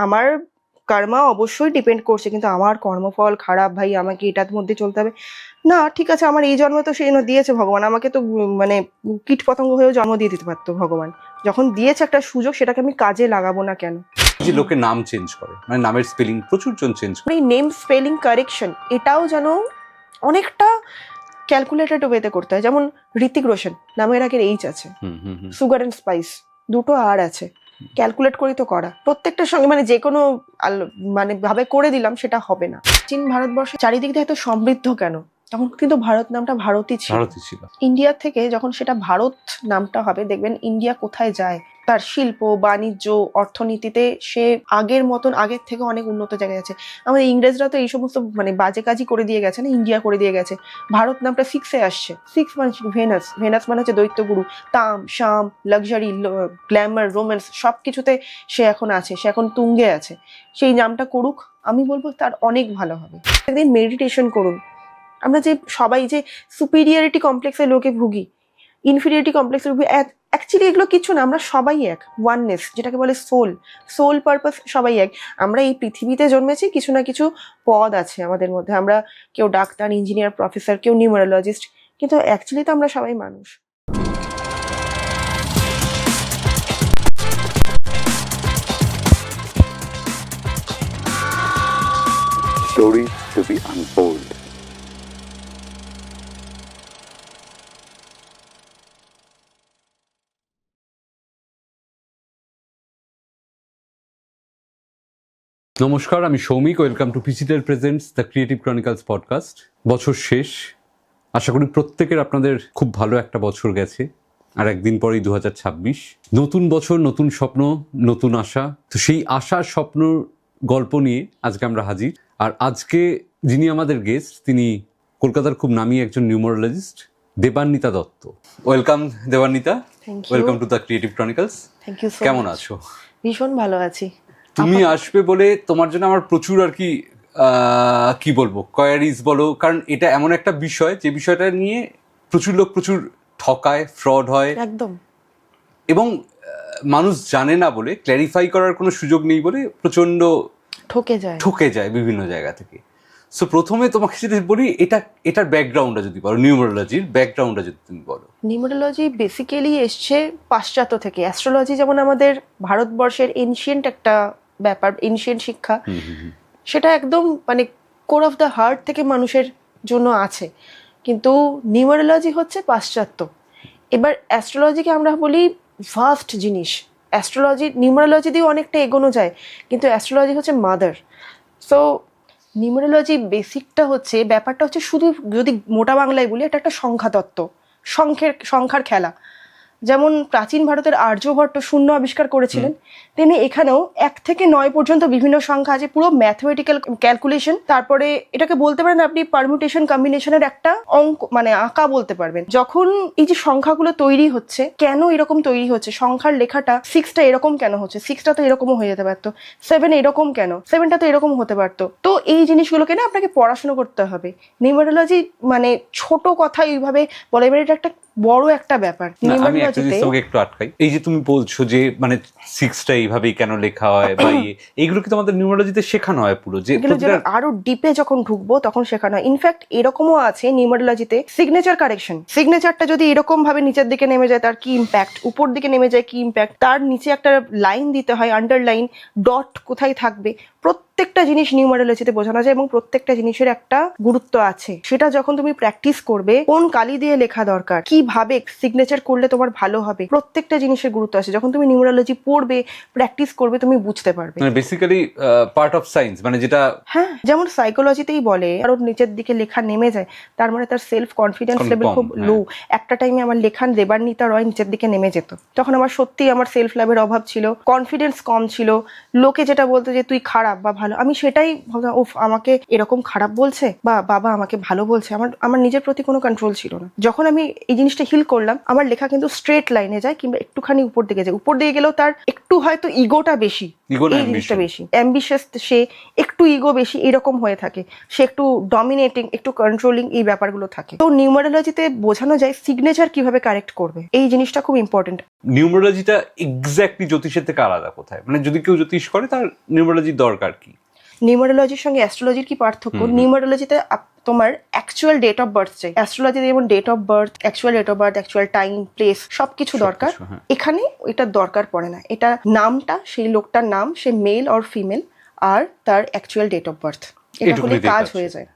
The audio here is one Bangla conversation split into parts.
আমার কর্মা অবশ্যই ডিপেন্ড করছে, কিন্তু আমার কর্মফল খারাপ, ভাই আমাকে এটার মধ্যে চলতে হবে না। ঠিক আছে, আমার এই জন্মে তো সেই দিয়েছে ভগবান, আমাকে তো মানে কীট পতঙ্গ হয়েও জন্ম দিয়ে দিতে পারতো ভগবান। যখন দিয়েছে একটা সুযোগ, সেটাকে আমি কাজে লাগাবো না কেন? যে লোকে নাম চেঞ্জ করে, মানে নামের স্পেলিং প্রচুর জন চেঞ্জ করে। এই নেম স্পেলিং কারেকশন এটাও যেন অনেকটা ক্যালকুলেটেড ওয়েতে করতে হয়। যেমন ঋতিক রোশন নামের আগের এইচ আছে, সুগার অ্যান্ড স্পাইস দুটো আর আছে, ক্যালকুলেট করি তো করা। প্রত্যেকটার সঙ্গে মানে যে কোনো মানে ভাবে করে দিলাম সেটা হবে না। চীন ভারতবর্ষে চারিদিক দিয়ে এত সমৃদ্ধ কেন? তখন কিন্তু ভারত নামটা ভারতই ছিল। ইন্ডিয়া থেকে যখন সেটা ভারত নামটা হবে, দেখবেন ইন্ডিয়া কোথায় যায়, তার শিল্প বাণিজ্য অর্থনীতিতে সে আগের থেকে অনেক উন্নত জায়গায় আছে। আমাদের ইংরেজরা তো এই সমস্ত মানে বাজে কাজই করে দিয়ে গেছে না, ইন্ডিয়া করে দিয়ে গেছে। ভারত নামটা 6-এ আসছে। 6 মানে ভেনাস মানে হচ্ছে দৈত্যগুরু। তাম শাম লাক্সারি গ্ল্যামার রোম্যান্স সবকিছুতে সে এখন আছে, সে এখন তুঙ্গে আছে। সেই নামটা করুক, আমি বলবো তার অনেক ভালো হবে। একদিন মেডিটেশন করুন। আমরা যে সবাই যে সুপিরিয়রিটি কমপ্লেক্সের লোকে ভুগি, ইনফিরিয়রিটি কমপ্লেক্সের ভুগি, অ্যাকচুয়ালি এগুলো কিছু না। আমরা সবাই এক, ওয়াননেস যেটাকে বলে সোল পারপাস, সবাই এক। আমরা এই পৃথিবীতে জন্মেছি, কিছু না কিছু পদ আছে আমাদের মধ্যে। আমরা কেউ ডাক্তার, ইঞ্জিনিয়ার, প্রফেসর, কেউ নিউমারোলজিস্ট, কিন্তু অ্যাকচুয়ালি তো আমরা সবাই মানুষ। Stories to be unfold. নমস্কার, আমি Soumik. Welcome to PCTel presents the creative chronicles podcast. বছর শেষ, আশা করি প্রত্যেকের আপনাদের খুব ভালো একটা বছর গেছে। আর একদিন পরেই 2026, নতুন বছর, নতুন স্বপ্ন, নতুন আশা। তো সেই আশা স্বপ্ন গল্প নিয়ে আজকে আমরা হাজির। আর আজকে যিনি আমাদের গেস্ট, তিনি কলকাতার খুব নামী একজন numerologist, Debanwita Dutta. Welcome Debanwita, welcome to the creative chronicles. Thank you. কেমন আছো? ভীষণ ভালো আছি। তুমি আসবে বলে তোমার জন্য আমার প্রচুর আর কি বলবো কোয়ারিজ বলো, কারণ এটা এমন একটা বিষয় যে বিষয়টা নিয়ে প্রচুর লোক প্রচুর ঠকায়, ফ্রড হয় একদম, এবং মানুষ জানে না বলে, ক্ল্যারিফাই করার কোনো সুযোগ নেই বলে প্রচন্ড ঠকে যায় বিভিন্ন জায়গা থেকে। সো প্রথমে তোমাকে যদি বলি, এটার ব্যাকগ্রাউন্ডটা যদি বলো, নিউমারোলজির ব্যাকগ্রাউন্ডটা যদি তুমি বলো। নিউমারোলজি বেসিক্যালি এসছে পাশ্চাত্য থেকে। অ্যাস্ট্রোলজি যেমন আমাদের ভারতবর্ষের এনশিয়েন্ট একটা ব্যাপার, এনশিয়েন্ট শিক্ষা, সেটা একদম মানে কোর অফ দ্য হার্ট থেকে মানুষের জন্য আছে, কিন্তু নিউমারোলজি হচ্ছে পাশ্চাত্য। এবার অ্যাস্ট্রোলজিকে আমরা বলি ভাস্ট জিনিস। অ্যাস্ট্রোলজি নিউমারোলজি দিয়ে অনেকটা এগোনো যায়, কিন্তু অ্যাস্ট্রোলজি হচ্ছে মাদার। সো নিউমারোলজি বেসিকটা হচ্ছে, ব্যাপারটা হচ্ছে শুধু যদি মোটা বাংলায় বলি, এটা একটা সংখ্যাতত্ত্ব, সংখ্যার খেলা। যেমন প্রাচীন ভারতের আর্যভট্ট শূন্য আবিষ্কার করেছিলেন, তেমনি এখানেও 1 থেকে 9 পর্যন্ত বিভিন্ন সংখ্যা আছে, পুরো ম্যাথমেটিক্যাল ক্যালকুলেশন। তারপরে এটাকে বলতে পারেন আপনি পারমিউটেশন কম্বিনেশনের একটা অঙ্ক, মানে আঁকা বলতে পারবেন। যখন এই যে সংখ্যাগুলো তৈরি হচ্ছে, কেন এরকম তৈরি হচ্ছে, সংখ্যার লেখাটা 6টা এরকম কেন হচ্ছে, 6টা তো এরকমও হয়ে যেতে পারতো, 7 এরকম কেন, 7টা তো এরকম হতে পারতো। তো এই জিনিসগুলোকে না আপনাকে পড়াশোনা করতে হবে। নিউমারোলজি মানে ছোট কথা এইভাবে বলে, এবার এটা একটা বড় একটা ব্যাপার। একটু আটকাই, এই যে তুমি বলছো যে মানে 6টা এইভাবেই কেন লেখা হয় বা এইগুলো কি তোমাদের নিউমারোলজিতে শেখানো হয় পুরো? যে আরো ডিপে যখন ঢুকবো তখন শেখানো হয়। ইনফ্যাক্ট এরকমও আছে নিউমারোলজিতে সিগনেচার কারেকশন। সিগনেচারটা যদি এরকম ভাবে নিচের দিকে নেমে যায় তার কি ইম্প্যাক্ট, উপর দিকে নেমে যায় কি ইম্প্যাক্ট, তার নিচে একটা লাইন দিতে হয়, আন্ডারলাইন, ডট কোথায় থাকবে, প্রত্যেকটা জিনিস নিউমারোলজিতে বোঝানো যায় এবং প্রত্যেকটা জিনিসের একটা গুরুত্ব আছে। সেটা যখন তুমি প্র্যাকটিস করবে, কোন কালি দিয়ে লেখা দরকার, কিভাবে সিগনেচার করলে তোমার ভালো হবে, প্রত্যেকটা জিনিসের গুরুত্ব আছে। যখন তুমি নিউমারোলজি পড়বে, প্র্যাকটিস করবে, তুমি বুঝতে পারবে। মানে বেসিক্যালি পার্ট অফ সায়েন্স, মানে যেটা, হ্যাঁ, যেমন সাইকোলজিতেই বলে কারণ নিচের দিকে লেখা নেমে যায়, তার মানে তার সেলফ কনফিডেন্স লেভেল খুব লো। একটা টাইমে আমার লেখান দেবান্বিতা রয় নিচের দিকে নেমে যেত, তখন আমার সত্যি আমার সেলফ লাভের অভাব ছিল, কনফিডেন্স কম ছিল, লোকে যেটা বলতো যে তুই খারাপ বা ভালো ভালো, আমি সেটাই ভাবলাম ওফ আমাকে এরকম খারাপ বলছে বা বাবা আমাকে ভালো বলছে, আমার নিজের প্রতি কোনো কন্ট্রোল ছিল না। যখন আমি এই জিনিসটা হিল করলাম, আমার লেখা কিন্তু স্ট্রেট লাইনে যায় কিংবা একটুখানি উপর দিকে যায়। উপর দিকে গেলেও তার একটু হয়তো ইগোটা বেশি, এই জিনিসটা বেশি অ্যাম্বিশাস, সে একটু ইগো বেশি, এরকম হয়ে থাকে, সে একটু ডমিনেটিং, একটু কন্ট্রোলিং, এই ব্যাপারগুলো থাকে। তো নিউমারোলজিতে বোঝানো যায় সিগনেচার কিভাবে কারেক্ট করবে, এই জিনিসটা খুব ইম্পর্টেন্ট। নিউমারোলজিটা এক্স্যাক্টলি জ্যোতিষের থেকে আলাদা কোথায়? মানে যদি কেউ জ্যোতিষ করে তার নিউমারোলজির দরকার কি? নিউমারোলজির সঙ্গে অ্যাস্ট্রোলজির কি পার্থক্য? নিউমারোলজিতে তোমার অ্যাকচুয়াল ডেট অফ বার্থ চাই, অ্যাস্ট্রোলজিতে যেমন date of birth, actual date of birth, actual time, place সবকিছু দরকার। এখানে এটা দরকার পড়ে না, এটা নামটা, সেই লোকটার নাম, সে মেল অর ফিমেল, আর তার অ্যাকচুয়াল ডেট অফ বার্থ, এটা হলে কাজ হয়ে যায়।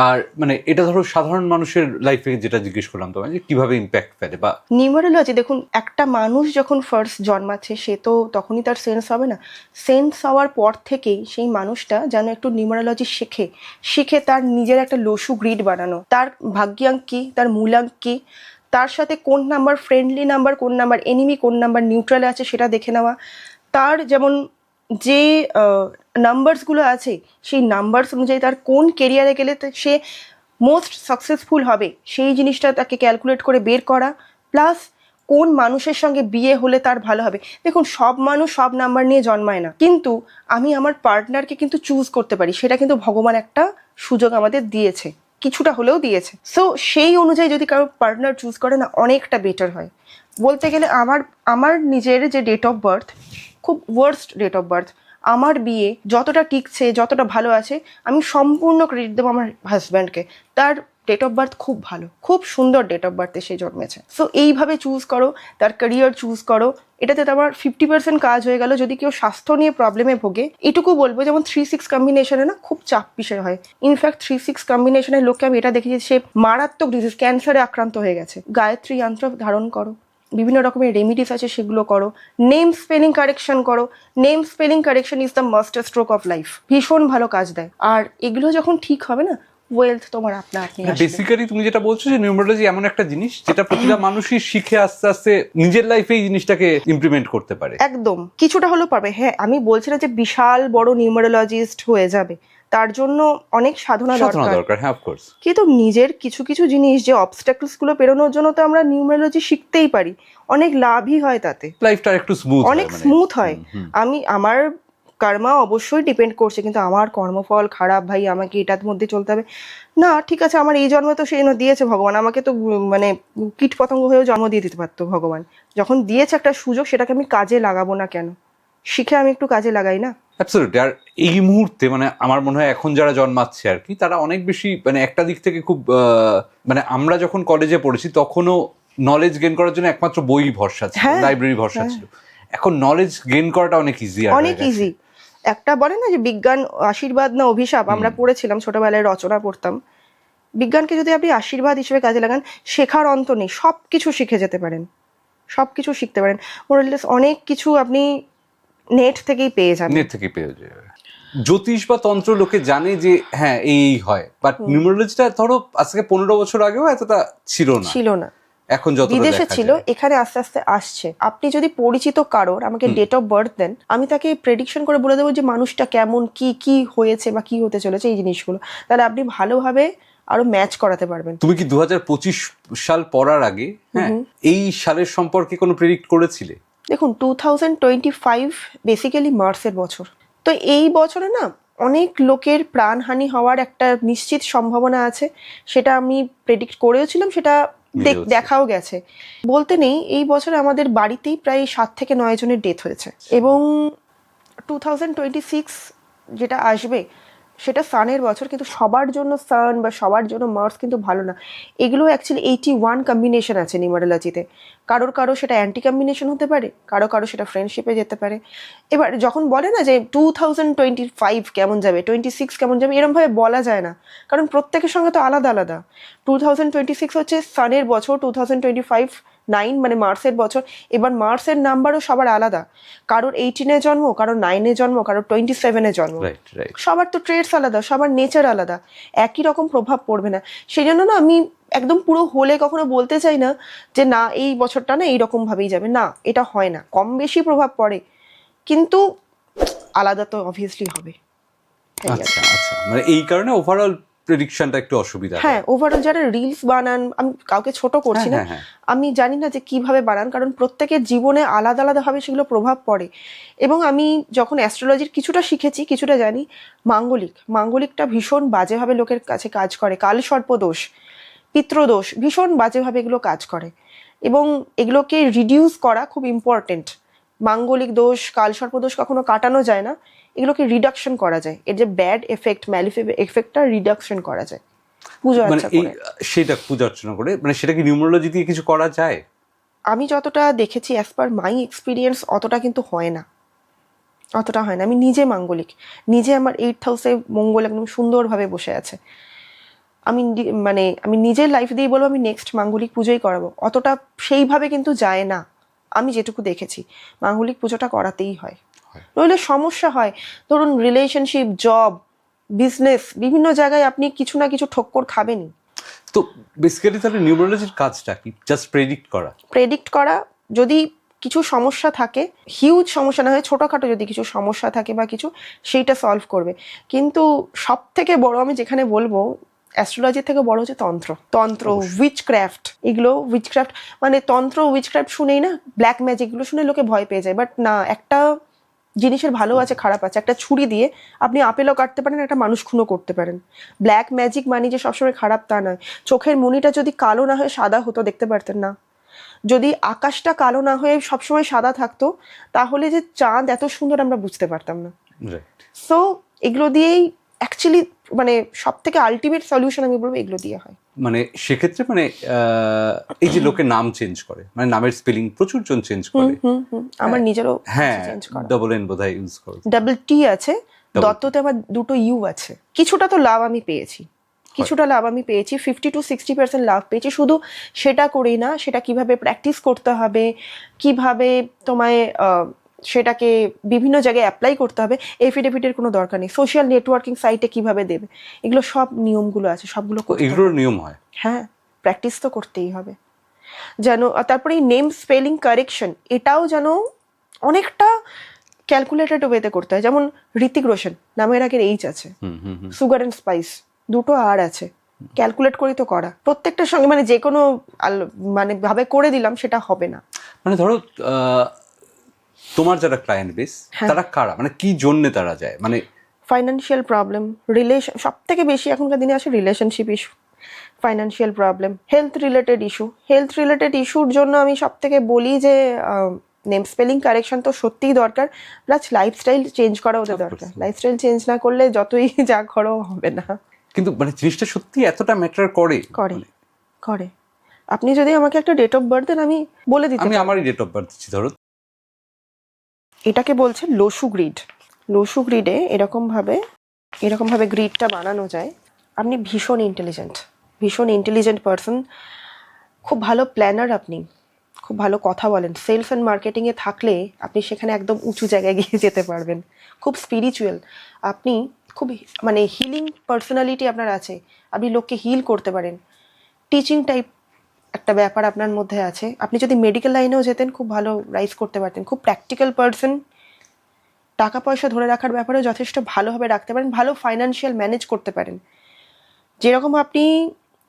আর মানে এটা ধরো সাধারণ মানুষের লাইফে যেটা জিজ্ঞেস করলাম তোমায়, যে কিভাবে ইম্প্যাক্ট ফেলে বা নিউমারোলজি, দেখুন একটা মানুষ যখন ফার্স্ট জন্মাচ্ছে সে তো তখনই তার সেন্স হবে না, সেন্স হওয়ার পর থেকেই সেই মানুষটা যেন একটু নিউমারোলজি শিখে তার নিজের একটা লসু গ্রিড বানানো, তার ভাগ্যাঙ্ক কি, তার মূলাঙ্ক কি, তার সাথে কোন নাম্বার ফ্রেন্ডলি নাম্বার, কোন নাম্বার এনিমি, কোন নাম্বার নিউট্রাল আছে সেটা দেখে নেওয়া, তার যেমন যে নাম্বারসগুলো আছে সেই নাম্বারস অনুযায়ী তার কোন কেরিয়ারে গেলে সে মোস্ট সাকসেসফুল হবে সেই জিনিসটা তাকে ক্যালকুলেট করে বের করা, প্লাস কোন মানুষের সঙ্গে বিয়ে হলে তার ভালো হবে। দেখুন সব মানুষ সব নাম্বার নিয়ে জন্মায় না, কিন্তু আমি আমার পার্টনারকে কিন্তু চুজ করতে পারি, সেটা কিন্তু ভগবান একটা সুযোগ আমাদের দিয়েছে, কিছুটা হলেও দিয়েছে। সো সেই অনুযায়ী যদি কারো পার্টনার চুজ করে না, অনেকটা বেটার হয়। বলতে গেলে আমার নিজের যে ডেট অফ বার্থ খুব ওয়ার্স্ট ডেট অফ বার্থ, আমার বিয়ে যতটা টিকছে, যতটা ভালো আছে, আমি সম্পূর্ণ ক্রেডিট দেবো আমার হাজব্যান্ডকে। তার ডেট অফ বার্থ খুব ভালো, খুব সুন্দর ডেট অফ বার্থে সে জন্মেছে। সো এইভাবে চুজ করো, তার ক্যারিয়ার চুজ করো, এটাতে তো আমার 50% কাজ হয়ে গেল। যদি কেউ স্বাস্থ্য নিয়ে প্রবলেমে ভোগে, এটুকু বলবো যেমন 3-6 কম্বিনেশনে না খুব চাপ বিষয় হয়। ইনফ্যাক্ট 3-6 কম্বিনেশনের লোককে আমি এটা দেখেছি সে মারাত্মক ডিজিজ, ক্যান্সারে আক্রান্ত হয়ে গেছে। গায়ত্রী যন্ত্র ধারণ করো, বিভিন্ন রকমের রেমিডিস আছে সেগুলো করো, নেম স্পেলিং কারেকশন করো। Name spelling correction is the master stroke of life, ভীষণ ভালো কাজ দেয়। আর এগুলো যখন ঠিক হবে না, ওয়েলথ তোমার আপনা আপনি আসবে। বেসিক্যালি তুমি যেটা বলছো যে নিউমারোলজি এমন একটা জিনিস যেটা প্রতিটা মানুষই শিখে আস্তে আস্তে নিজের লাইফে এই জিনিসটাকে ইমপ্লিমেন্ট করতে পারে। একদম কিছুটা হলেও পারবে। হ্যাঁ, আমি বলছি না যে বিশাল বড় নিউমারোলজিস্ট হয়ে যাবে, তার জন্য অনেক সাধনা দরকার। হ্যাঁ, অফ কোর্স। কিন্তু নিজের কিছু কিছু জিনিস, যে অবস্ট্যাকলস গুলো পেরোনোর জন্য তো আমরা নিউমারোলজি শিখতেই পারি, অনেক লাভই হয় তাতে, লাইফটা একটু স্মুথ, অনেক স্মুথ হয়। আমার কর্মা অবশ্যই ডিপেন্ড করছে, কিন্তু আমার কর্মফল খারাপ, ভাই আমাকে এটার মধ্যে চলতে হবে না। ঠিক আছে, আমার এই জন্মে তো সেই দিয়েছে ভগবান, আমাকে তো মানে কীট পতঙ্গ হয়েও জন্ম দিয়ে দিতে পারতো ভগবান। যখন দিয়েছে একটা সুযোগ, সেটাকে আমি কাজে লাগাবো না কেন? শিখে আমি একটু কাজে লাগাই না? অ্যাবসলিউটলি। আর এই মুহূর্তে মানে আমার মনে হয় এখন যারা জন্মাচ্ছে আর কি, তারা অনেক বেশি মানে একটা দিক থেকে খুব মানে আমরা যখন কলেজে পড়েছি তখনও নলেজ গেইন করার জন্য একমাত্র বই ভরসা ছিল, লাইব্রেরি ভরসা ছিল। এখন নলেজ গেইন করাটা অনেক ইজি, অনেক ইজি। একটা বলে না যে বিজ্ঞান আশীর্বাদ না অভিশাপ, আমরা পড়েছিলাম ছোটবেলায়, রচনা পড়তাম। বিজ্ঞানকে যদি আপনি আশীর্বাদ হিসেবে কাজে লাগান, শেখার অন্ত নেই, সবকিছু শিখে যেতে পারেন, সবকিছু শিখতে পারেন। মোরালেস অনেক কিছু আপনি নেট থেকেই পেয়ে যাবেন। জ্যোতিষ বা তন্ত্র লোকে জানে যে হ্যাঁ এই হয়, বাট নিউমারোলজিটা ধরো আজকে 15 বছর আগেও এতটা ছিল না। এখন যত বিদেশে ছিল, এখানে আস্তে আস্তে আসছে। আপনি যদি পরিচিত কারোর আমাকে ডেট অফ বার্থ দেন, আমি তাকে প্রেডিকশন করে বলে দেবো যে মানুষটা কেমন, কি হয়েছে বা কি হতে চলেছে, এই জিনিসগুলো, তাহলে আপনি ভালোভাবে আরো ম্যাচ করাতে পারবেন। তুমি কি 2025 সাল পড়ার আগে এই সালের সম্পর্কে কোনো প্রেডিক্ট করেছিলে? দেখুন 2025 বেসিক্যালি মার্সের বছর, তো এই বছরে না অনেক লোকের প্রাণহানি হওয়ার একটা নিশ্চিত সম্ভাবনা আছে, সেটা আমি প্রেডিক্ট করেওছিলাম, সেটা দেখাও গেছে। বলতে নেই, এই বছরে আমাদের বাড়িতেই প্রায় 7 থেকে 9 জনের ডেথ হয়েছে। এবং 2026 যেটা আসবে সেটা সানের বছর, কিন্তু সবার জন্য সান বা সবার জন্য মার্স কিন্তু ভালো না। এগুলো অ্যাকচুয়ালি 81 কম্বিনেশন আছে নিউমারোলজিতে। কারোর সেটা অ্যান্টি কম্বিনেশন হতে পারে, কারো সেটা ফ্রেন্ডশিপে যেতে পারে। এবার যখন বলে না যে 2025 কেমন যাবে, 26 কেমন যাবে, এরমভাবে বলা যায় না, কারণ প্রত্যেকের সঙ্গে তো আলাদা আলাদা। 2026 হচ্ছে সানের বছর, 2025 9 মানে মার্সের বছর। এবার মার্সের নাম্বারও সবার আলাদা, কারোর 18-এ জন্ম, কারোর 9-এ জন্ম, কারোর 27-এ জন্ম। সবার তো ট্রেডস আলাদা, সবার নেচার আলাদা, একই রকম প্রভাব পড়বে না। সেই জন্য না আমি একদম পুরো হলে কখনো বলতে চাই না যে না এই বছরটা না এইরকম ভাবেই যাবে, না, এটা হয় না। কম বেশি প্রভাব পড়ে, কিন্তু আলাদা তো অবভিয়াসলি হবে। আচ্ছা আচ্ছা, মানে এই কারণে ওভারঅল প্রেডিকশনটা একটু অসুবিধা। হ্যাঁ, ওভারঅল যারা রিলস বানান, আমি কাউকে ছোট করছি না, আমি জানি না যে কিভাবে বানান, কারণ প্রত্যেকের জীবনে আলাদা আলাদা ভাবে সেগুলো প্রভাব পড়ে। এবং আমি যখন অ্যাস্ট্রোলজির কিছুটা শিখেছি, কিছুটা জানি, মাঙ্গলিকটা ভীষণ বাজেভাবে লোকের কাছে কাজ করে। কালসর্পদোষ, পিতৃদোষ, ভীষণ বাজেভাবে এগুলো কাজ করে, এবং এগুলোকে রিডিউস করা খুব ইম্পর্টেন্ট। মাঙ্গলিক দোষ, কালসর্পদোষ কখনো কাটানো যায় না, এগুলোকে রিডাকশন করা যায়। এর যে ব্যাড এফেক্ট, ম্যালিফিক এফেক্টটা রিডাকশন করা যায় পূজা মানে অর্চনা করে। সেটা পূজা অর্চনা করে, মানে সেটা কি নিউমারোলজি দিয়ে কিছু করা যায়? আমি যতটা দেখেছি অ্যাজ পার মাই এক্সপিরিয়েন্স, অতটা কিন্তু হয় না, অতটা হয় না। আমি নিজে মাঙ্গলিক, নিজে আমার 8th হাউসে মঙ্গল একদম সুন্দরভাবে বসে আছে। আমি নিজের লাইফ দিয়ে বলবো আমি নেক্সট মাঙ্গলিক পুজোই করাবো, অতটা সেইভাবে কিন্তু যায় না। আমি যেটুকু দেখেছি মাঙ্গলিক পুজোটা করাতেই হয়, নইলে সমস্যা হয়। ধরুন রিলেশনশিপ, জব, বিজনেস, বিভিন্ন জায়গায় আপনি কিছু না কিছু ঠক্কর খাবেনই। তো বেসিক্যালি তাহলে নিউমারোলজির কাজটা কি? জাস্ট প্রেডিক্ট করা। যদি কিছু সমস্যা থাকে, হিউজ সমস্যা না হয়, ছোটখাটো যদি কিছু সমস্যা থাকে বা কিছু, সেইটা সলভ করবে। কিন্তু সব থেকে বড় আমি যেখানে বলবো, অ্যাস্ট্রোলজির থেকে বড় হচ্ছে তন্ত্র, উইচক্রাফট। এগুলো উইচক্রাফট মানে তন্ত্র, উইচক্রাফট শুনেই না, ব্ল্যাক ম্যাজিক, এগুলো শুনে লোকে ভয় পেয়ে যায়। বাট না, একটা জিনিসের ভালো আছে, খারাপ আছে। একটা ছুরি দিয়ে আপনি আপেলও কাটতে পারেন, একটা মানুষ খুনও করতে পারেন। ব্ল্যাক ম্যাজিক মানে যে সবসময় খারাপ তা নয়। চোখের মণিটা যদি কালো না হয়ে সাদা হতো, দেখতে পারতেন না। যদি আকাশটা কালো না হয়ে সবসময় সাদা থাকতো, তাহলে যে চাঁদ এত সুন্দর আমরা বুঝতে পারতাম না। সো এগুলো দিয়েই অ্যাকচুয়ালি মানে সব থেকে আলটিমেট সলিউশন আমি বলবো এগুলো দিয়ে হয়। মানে সেক্ষেত্রে মানে এই যে লোকে নাম চেঞ্জ করে, মানে নামের স্পেলিং প্রচুর জন চেঞ্জ করে। আমার নিজেরও চেঞ্জ করা, ডাবল এন বোধহয় ইউজ করে, ডাবল টি আছে, দত্ততে আমার 2টো ইউ আছে। কিছুটা তো লাভ আমি পেয়েছি, 50 to 60% লাভ পেয়েছি। শুধু সেটা করেই না, সেটা কিভাবে প্র্যাকটিস করতে হবে, কিভাবে তোমায় সেটাকে বিভিন্ন জায়গায় অ্যাপ্লাই করতে হবে, এফিডেভিটের কোনো দরকার নেই। সোশ্যাল নেটওয়ার্কিং সাইটে কিভাবে দেবে, এগুলো সব নিয়মগুলো আছে, সবগুলো এগুলোর নিয়ম হয়। হ্যাঁ, প্র্যাকটিস তো করতেই হবে যেন। তারপরে এই নেম স্পেলিং কারেকশন, এটাও যেন অনেকটা ক্যালকুলেটেড ওয়েতে করতে হয়। যেমন ঋতিক রোশন, নামের আগের এইচ আছে, সুগার অ্যান্ড স্পাইস, 2টো আর আছে, ক্যালকুলেট করে তো করা। প্রত্যেকটার সঙ্গে মানে যে কোনো মানে ভাবে করে দিলাম সেটা হবে না। মানে ধরো তোমার যারা ক্লায়েন্ট বেস, তারা কারা, মানে কি জন্য তারা যায়? মানে ফাইন্যান্সিয়াল প্রবলেম, রিলেশন, সব থেকে বেশি এখনকার দিনে আছে relationship issue, financial problem, health related ইস্যুর জন্য আমি সব থেকে বলি যে নেম স্পেলিং কারেকশন তো সত্যিই দরকার, প্লাস লাইফস্টাইল চেঞ্জ করা ওদের দরকার। লাইফস্টাইল চেঞ্জ না করলে যতই যা করো হবে না। কিন্তু মানে জিনিসটা সত্যি এতটা ম্যাটার করে। আপনি যদি আমাকে একটা ডেট অফ বার্থ দেন, আমি বলে দিতে আমি আমারই ডেট অফ বার্থ দিচ্ছি। ধরো এটাকে বলছে লোসু গ্রিডে এরকম ভাবে গ্রিডটা বানানো যায়। আপনি ভীষণ ইন্টেলিজেন্ট পারসন, খুব ভালো প্ল্যানার, আপনি খুব ভালো কথা বলেন, সেলস অ্যান্ড মার্কেটিংয়ে থাকলে আপনি সেখানে একদম উঁচু জায়গায় গিয়ে যেতে পারবেন। খুব স্পিরিচুয়াল, আপনি খুব মানে হিলিং পার্সোনালিটি আপনার আছে, আপনি লোককে হিল করতে পারেন। টিচিং টাইপ একটা ব্যাপার আপনার মধ্যে আছে। আপনি যদি মেডিকেল লাইনেও যেতেন, খুব ভালো রাইজ করতে পারতেন। খুব প্র্যাকটিক্যাল পারসন, টাকা পয়সা ধরে রাখার ব্যাপারে যথেষ্ট ভালোভাবে রাখতে পারেন, ভালো ফাইন্যান্সিয়াল ম্যানেজ করতে পারেন। যেরকম আপনি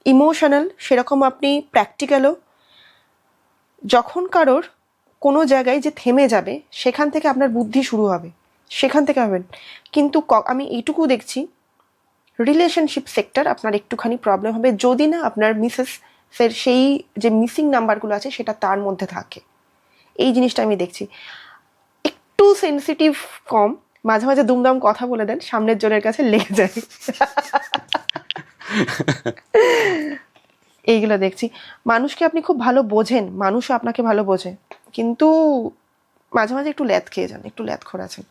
ইমোশনাল, সেরকম আপনি প্র্যাকটিক্যালও। যখন কারোর কোনো জায়গায় যে থেমে যাবে, সেখান থেকে আপনার বুদ্ধি শুরু হবে, সেখান থেকে হবেন। কিন্তু আমি এইটুকু দেখছি, রিলেশনশিপ সেক্টর আপনার একটুখানি প্রবলেম হবে, যদি না আপনার মিসেসের সেই যে মিসিং নাম্বারগুলো আছে সেটা তার মধ্যে থাকে। এই জিনিসটা আমি দেখছি। একটু সেন্সিটিভ কম, মাঝে মাঝে দুমদাম কথা বলে দেন, সামনের জনের কাছে লেগে যায়। এইগুলো দেখছি। মানুষকে আপনি খুব ভালো বোঝেন, মানুষও আপনাকে ভালো বোঝে, কিন্তু মাঝে মাঝে একটু ল্যাদ খেয়ে যান, একটু ল্যাদখোর আছেন।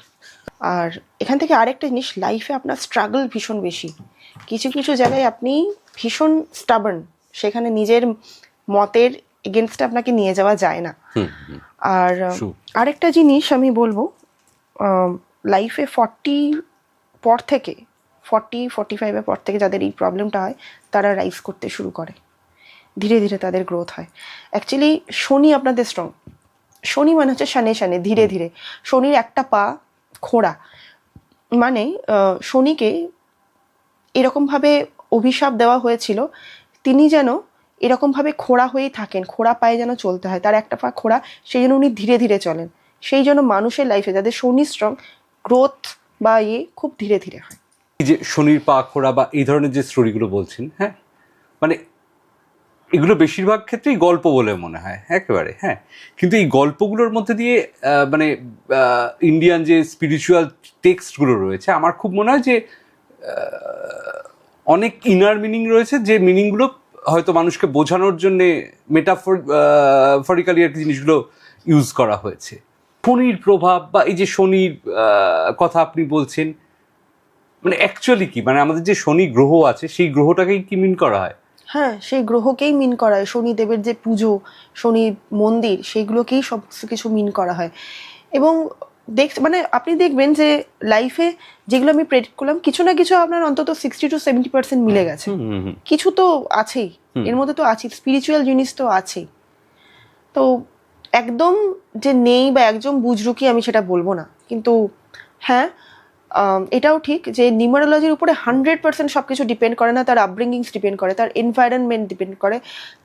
আর এখান থেকে আরেকটা জিনিস, লাইফে আপনার স্ট্রাগল ভীষণ বেশি। কিছু জায়গায় আপনি ভীষণ স্টাবার্ন, সেখানে নিজের মতের এগেনস্টে আপনাকে নিয়ে যাওয়া যায় না। আর আরেকটা জিনিস আমি বলবো, লাইফে 45-এর পর থেকে যাদের এই প্রবলেমটা হয়, তারা রাইজ করতে শুরু করে, ধীরে ধীরে তাদের গ্রোথ হয়। অ্যাকচুয়ালি শনি আপনাদের স্ট্রং, শনি মানে হচ্ছে শানে ধীরে ধীরে। শনির একটা পা খোঁড়া, মানে শনিকে এরকমভাবে অভিশাপ দেওয়া হয়েছিল, তিনি যেন এরকমভাবে খোঁড়া হয়েই থাকেন, খোঁড়া পায়ে যেন চলতে হয়, তার একটা পা খোঁড়া, সেই জন্য উনি ধীরে ধীরে চলেন। সেই জন্য মানুষের লাইফে যাদের শনি স্ট্রং, গ্রোথ বা খুব ধীরে ধীরে হয়। এই যে শনির পা খোড়া বা এই ধরনের যে স্টোরিগুলো বলছেন, হ্যাঁ, মানে এগুলো বেশিরভাগ ক্ষেত্রেই গল্প বলে মনে হয় একেবারে, হ্যাঁ, কিন্তু এই গল্পগুলোর মধ্যে দিয়ে মানে ইন্ডিয়ান যে স্পিরিচুয়াল টেক্সটগুলো রয়েছে, আমার খুব মনে হয় যে অনেক ইনার মিনিং রয়েছে, যে মিনিংগুলো হয়তো মানুষকে বোঝানোর জন্যে মেটাফরিক্যালি আর কি জিনিসগুলো ইউজ করা হয়েছে। শনির প্রভাব বা এই যে শনির কথা আপনি বলছেন, মানে অ্যাকচুয়ালি কি, মানে আমাদের যে শনি গ্রহ আছে সেই গ্রহটাকেই কি মিন করা হয়? হ্যাঁ, সেই গ্রহকেই মিন করা হয়। শনিদেবের যে পুজো, শনি মন্দির, সেইগুলোকেই সব কিছু মিন করা হয়। এবং মানে আপনি দেখবেন যে লাইফে যেগুলো আমি প্রেডিক্ট করলাম, কিছু না কিছু আপনার অন্তত 60-70% মিলে গেছে। কিছু তো আছেই, এর মধ্যে তো আছেই, স্পিরিচুয়াল জিনিস তো আছেই। তো একদম যে নেই বা একদম বুজরুকি আমি সেটা বলবো না, কিন্তু হ্যাঁ, এটাও ঠিক যে নিউমারোলজির উপরে 100% সব কিছু ডিপেন্ড করে না, তার আপব্রিঙ্গিংস ডিপেন্ড করে, তার এনভায়রনমেন্ট ডিপেন্ড করে,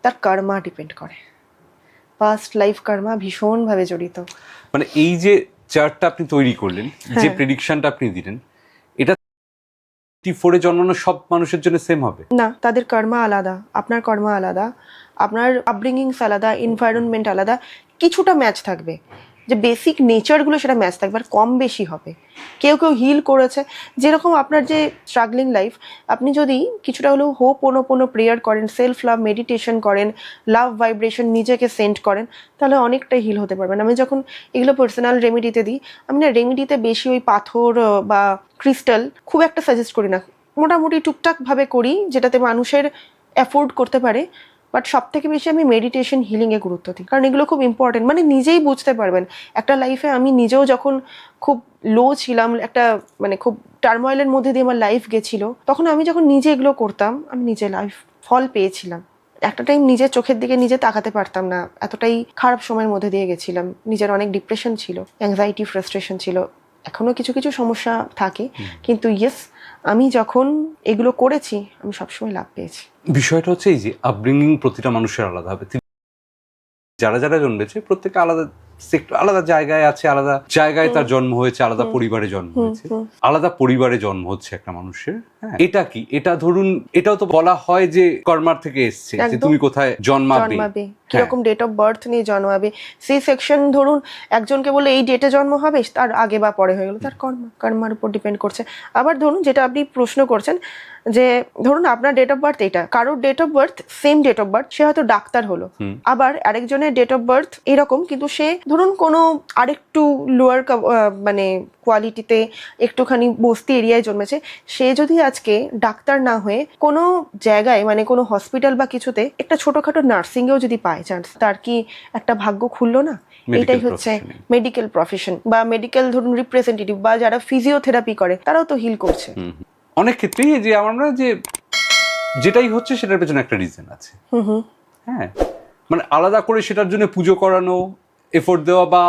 তার কর্মা ডিপেন্ড করে। পাস্ট লাইফ কর্মা ভীষণভাবে জড়িত। মানে এই যে চার্টটা আপনি তৈরি করলেন, যে প্রেডিকশনটা আপনি দিলেন, এটা 4 জন্মানো সব মানুষের জন্য সেম হবে না, তাদের কর্মা আলাদা, আপনার কর্মা আলাদা, আপনার আপব্রিঙ্গিংস আলাদা, এনভায়রনমেন্ট আলাদা, কিছুটা ম্যাচ থাকবে, যে বেসিক নেচারগুলো সেটা ম্যাচ থাকবে, আর কম বেশি হবে। কেউ কেউ হিল করেছে, যেরকম আপনার যে স্ট্রাগলিং লাইফ, আপনি যদি কিছুটা হলেও হোপোনোপোনো প্রেয়ার করেন, সেলফ লাভ মেডিটেশন করেন, লাভ ভাইব্রেশন নিজেকে সেন্ড করেন, তাহলে অনেকটাই হিল হতে পারবেন। আমি যখন এগুলো পার্সোনাল রেমেডিতে দিই, আমি না রেমেডিতে বেশি ওই পাথর বা ক্রিস্টাল খুব একটা সাজেস্ট করি না, মোটামুটি টুকটাকভাবে করি, যেটাতে মানুষের অ্যাফোর্ড করতে পারে। বাট সব থেকে বেশি আমি মেডিটেশন, হিলিংয়ে গুরুত্ব দিই, কারণ এগুলো খুব ইম্পর্টেন্ট। মানে নিজেই বুঝতে পারবেন একটা লাইফে, আমি নিজেও যখন খুব লো ছিলাম, একটা মানে খুব টার্ময়েলের মধ্যে দিয়ে আমার লাইফ গেছিল, তখন আমি যখন নিজে এগুলো করতাম, আমি নিজে লাইফ ফল পেয়েছিলাম। একটা টাইম নিজের চোখের দিকে নিজে তাকাতে পারতাম না, এতটাই খারাপ সময়ের মধ্যে দিয়ে গেছিলাম। নিজের অনেক ডিপ্রেশন ছিল, অ্যাংজাইটি, ফ্রাস্ট্রেশন ছিল, এখনো কিছু কিছু সমস্যা থাকে, কিন্তু ইয়েস, আমি যখন এগুলো করেছি আমি সবসময় লাভ পেয়েছি। বিষয়টা হচ্ছে এই যে আপব্রিঙ্গিং প্রতিটা মানুষের আলাদা হবে। যারা যারা জন্মেছে প্রত্যেকে আলাদা সেক্টর, আলাদা জায়গায় আছে, আলাদা জায়গায় তার জন্ম হয়েছে, আলাদা পরিবারে জন্ম হয়েছে, আলাদা পরিবারে জন্ম হচ্ছে একটা মানুষের। হ্যাঁ, এটা কি, এটা ধরুন এটাও তো বলা হয় যে কর্মার থেকে এসছে, যে তুমি কোথায় জন্মাবে, কিরকম ডেট অফ বার্থ নিয়ে জন্মাবে। সি সেকশন ধরুন একজনকে বলে এই ডেটে জন্ম হবে, তার আগে বা পরে হয়ে গেল, তার কর্মার উপর ডিপেন্ড করছে। আবার ধরুন যেটা আপনি প্রশ্ন করছেন, যে ধরুন আপনার ডেট অফ বার্থ এটা, কারোর date of birth same date of birth, সে হয়তো ডাক্তার হলো, আবার আরেকজনের ডেট অফ বার্থ এরকম, কিন্তু সে ধরুন কোনো আরেকটু লোয়ার মানে কোয়ালিটিতে একটুখানি বস্তি এরিয়ায় জন্মেছে, সে যদি আজকে ডাক্তার না হয়ে কোনো জায়গায়, মানে কোনো হসপিটাল বা কিছুতে একটা ছোটখাটো নার্সিংয়েও যদি পায় চান্স, তার কি একটা ভাগ্য খুললো না? এটাই হচ্ছে মেডিকেল প্রফেশন, বা মেডিকেল ধরুন রিপ্রেজেন্টেটিভ, বা যারা ফিজিওথেরাপি করে, তারাও তো হিল করছে। অনেক ক্ষেত্রেই যে আমরা যে যেটাই হচ্ছে সেটার পেছনে একটা রিজন আছে। হ্যাঁ, মানে আলাদা করে সেটার জন্য পুজো করানো, এফোর্ট দেওয়া বা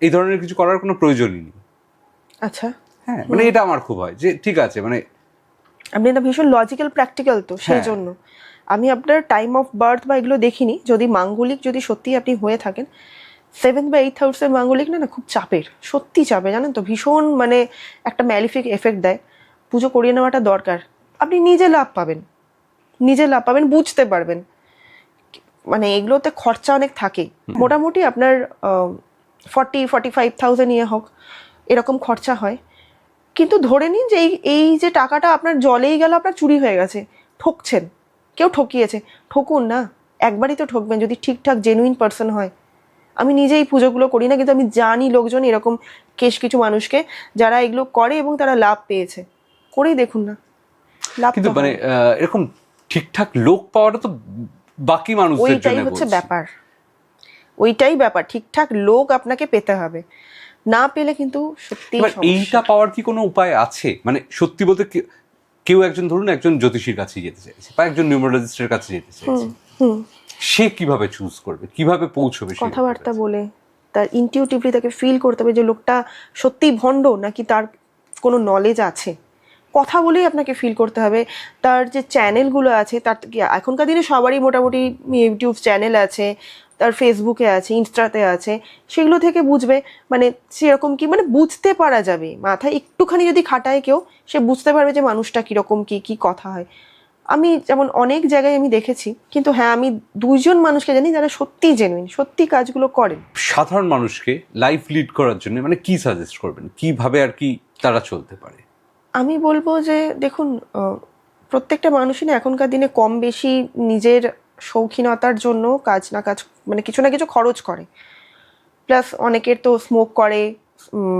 এই ধরনের কিছু করার কোনো প্রয়োজনই নেই। আচ্ছা, হ্যাঁ, মানে এটা আমার খুব হয় যে ঠিক আছে, মানে আপনি এটা ভীষণ লজিক্যাল প্র্যাকটিক্যাল, তো সেই জন্য আমি আপনার টাইম অফ বার্থ বা এগুলো দেখিনি। যদি মাঙ্গলিক যদি সত্যি আপনি হয়ে থাকেন, 7th বা 8th হাউসের মাঙ্গলিক না খুব চাপের, সত্যি চাপে, জানেন তো, ভীষণ মানে একটা ম্যালিফিক এফেক্ট দেয়। পুজো করিয়ে নেওয়াটা দরকার, আপনি নিজে লাভ পাবেন, বুঝতে পারবেন। মানে এগুলোতে খরচা অনেক থাকে, মোটামুটি আপনার 40-45,000 ইয়ে হোক, এরকম খরচা হয়। কিন্তু ধরে নিন যে এই যে টাকাটা আপনার জলেই গেল, আপনার চুরি হয়ে গেছে, ঠকছেন, কেউ ঠকিয়েছে, ঠকুন না, একবারই তো ঠকবেন যদি ঠিকঠাক জেনুইন পার্সন হয়। আমি নিজেই পুজোগুলো করি না, কিন্তু আমি জানি লোকজন এরকম কিছু মানুষকে যারা এগুলো করে এবং তারা লাভ পেয়েছে, করেই দেখুন না, লাভ। কিন্তু মানে এরকম ঠিকঠাক লোক পাওয়াটা তো বাকি মানুষদের জন্য, ওইটাই হচ্ছে ব্যাপার, ওইটাই ব্যাপার, ঠিকঠাক লোক আপনাকে পেতে হবে, না পেলে কিন্তু সত্যি। এইটা পাওয়ার কি কোনো উপায় আছে? মানে সত্যি বলতে কেউ একজন ধরুন একজন জ্যোতিষীর কাছে যেতে চাইছে বা একজন নিউমারোলজিস্টের কাছে যেতে চাইছে, সে কিভাবে চুজ করবে, কিভাবে পৌঁছবে? কথাবার্তা বলে, তার ইনটিউটিভলি তাকে ফিল করতে হবে যে লোকটা সত্যি ভণ্ড নাকি তার কোনো নলেজ আছে, কথা বলেই আপনাকে ফিল করতে হবে। তার যে চ্যানেলগুলো আছে, তার এখনকার দিনে সবারই মোটামুটি ইউটিউব চ্যানেল আছে, তার ফেসবুকে আছে, ইনস্টাতে আছে, সেগুলো থেকে বুঝবে, মানে সেরকম কি মানে বুঝতে পারা যাবে, মাথায় একটুখানি যদি খাটায় কেউ, সে বুঝতে পারবে যে মানুষটা কীরকম, কী কথা হয়। আমি যেমন অনেক জায়গায় আমি দেখেছি, কিন্তু হ্যাঁ আমি 2জন মানুষকে জানি যারা সত্যিই জেনুইন, সত্যি কাজগুলো করেন। সাধারণ মানুষকে লাইফ লিড করার জন্য মানে কি সাজেস্ট করবেন, কিভাবে আর কি তারা চলতে পারে? আমি বলবো যে দেখুন, প্রত্যেকটা মানুষই না এখনকার দিনে কম বেশি নিজের শৌখিনতার জন্য কাজ মানে কিছু না কিছু খরচ করে। প্লাস অনেকের তো স্মোক করে,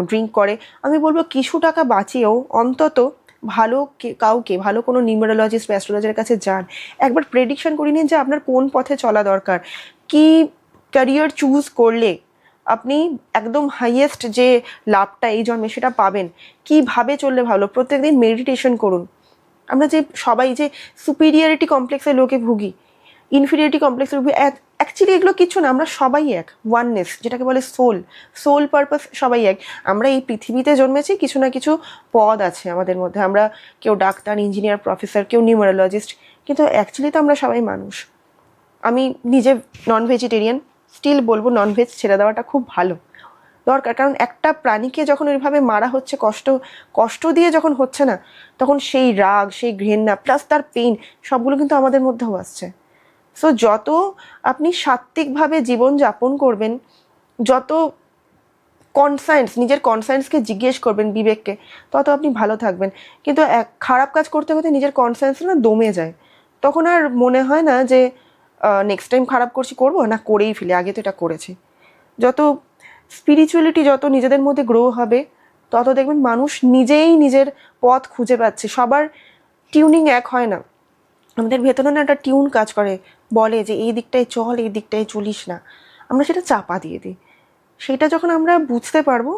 ড্রিঙ্ক করে। আমি বলবো কিছু টাকা বাঁচিয়েও অন্তত ভালো কোনো নিউমেরোলজিস্ট বা অ্যাস্ট্রোলজারের কাছে যান, একবার প্রেডিকশন করে নিন যে আপনার কোন পথে চলা দরকার, কি ক্যারিয়ার চুজ করলে আপনি একদম হাইয়েস্ট যে লাভটা এই জন্মে সেটা পাবেন, কিভাবে চললে ভালো। প্রত্যেকদিন মেডিটেশন করুন। আমরা যে সবাই যে সুপিরিয়রিটি কমপ্লেক্সে লোকে ভুগি, ইনফিরিয়রিটি কমপ্লেক্সে ভুগি, অ্যাকচুয়ালি এগুলো কিছু না, আমরা সবাই এক, ওয়াননেস যেটাকে বলে সোল পারপাস, সবাই এক। আমরা এই পৃথিবীতে জন্মেছি, কিছু না কিছু পদ আছে আমাদের মধ্যে, আমরা কেউ ডাক্তার, ইঞ্জিনিয়ার, প্রফেসর, কেউ নিউমেরোলজিস্ট, কিন্তু অ্যাকচুয়ালি তো আমরা সবাই মানুষ। আমি নিজে নন ভেজিটেরিয়ান, স্টিল বলবো ননভেজ ছেড়ে দেওয়াটা খুব ভালো দরকার। কারণ একটা প্রাণীকে যখন ওইভাবে মারা হচ্ছে, কষ্ট দিয়ে যখন হচ্ছে না, তখন সেই রাগ, সেই ঘৃণা প্লাস তার পেইন সবগুলো কিন্তু আমাদের মধ্যেও আসছে। সো যত আপনি সাত্ত্বিকভাবে জীবন যাপন করবেন, যত নিজের কনসায়েন্সকে জিজ্ঞেস করবেন, বিবেককে, তত আপনি ভালো থাকবেন। কিন্তু খারাপ কাজ করতে করতে নিজের কনসায়েন্স না দমে যায়, তখন আর মনে হয় না যে নেক্সট টাইম খারাপ করবো না, করেই ফেলি, আগে তো এটা করেছি। যত স্পিরিচুয়ালিটি যত নিজেদের মধ্যে গ্রো হবে, তত দেখবেন মানুষ নিজেই নিজের পথ খুঁজে পাচ্ছে। সবার টিউনিং এক হয় না, আমাদের ভেতরে না একটা টিউন কাজ করে, বলে যে এই দিকটায় চল, এই দিকটায় চলিস না, আমরা সেটা চাপা দিয়ে দিই। সেটা যখন আমরা বুঝতে পারবো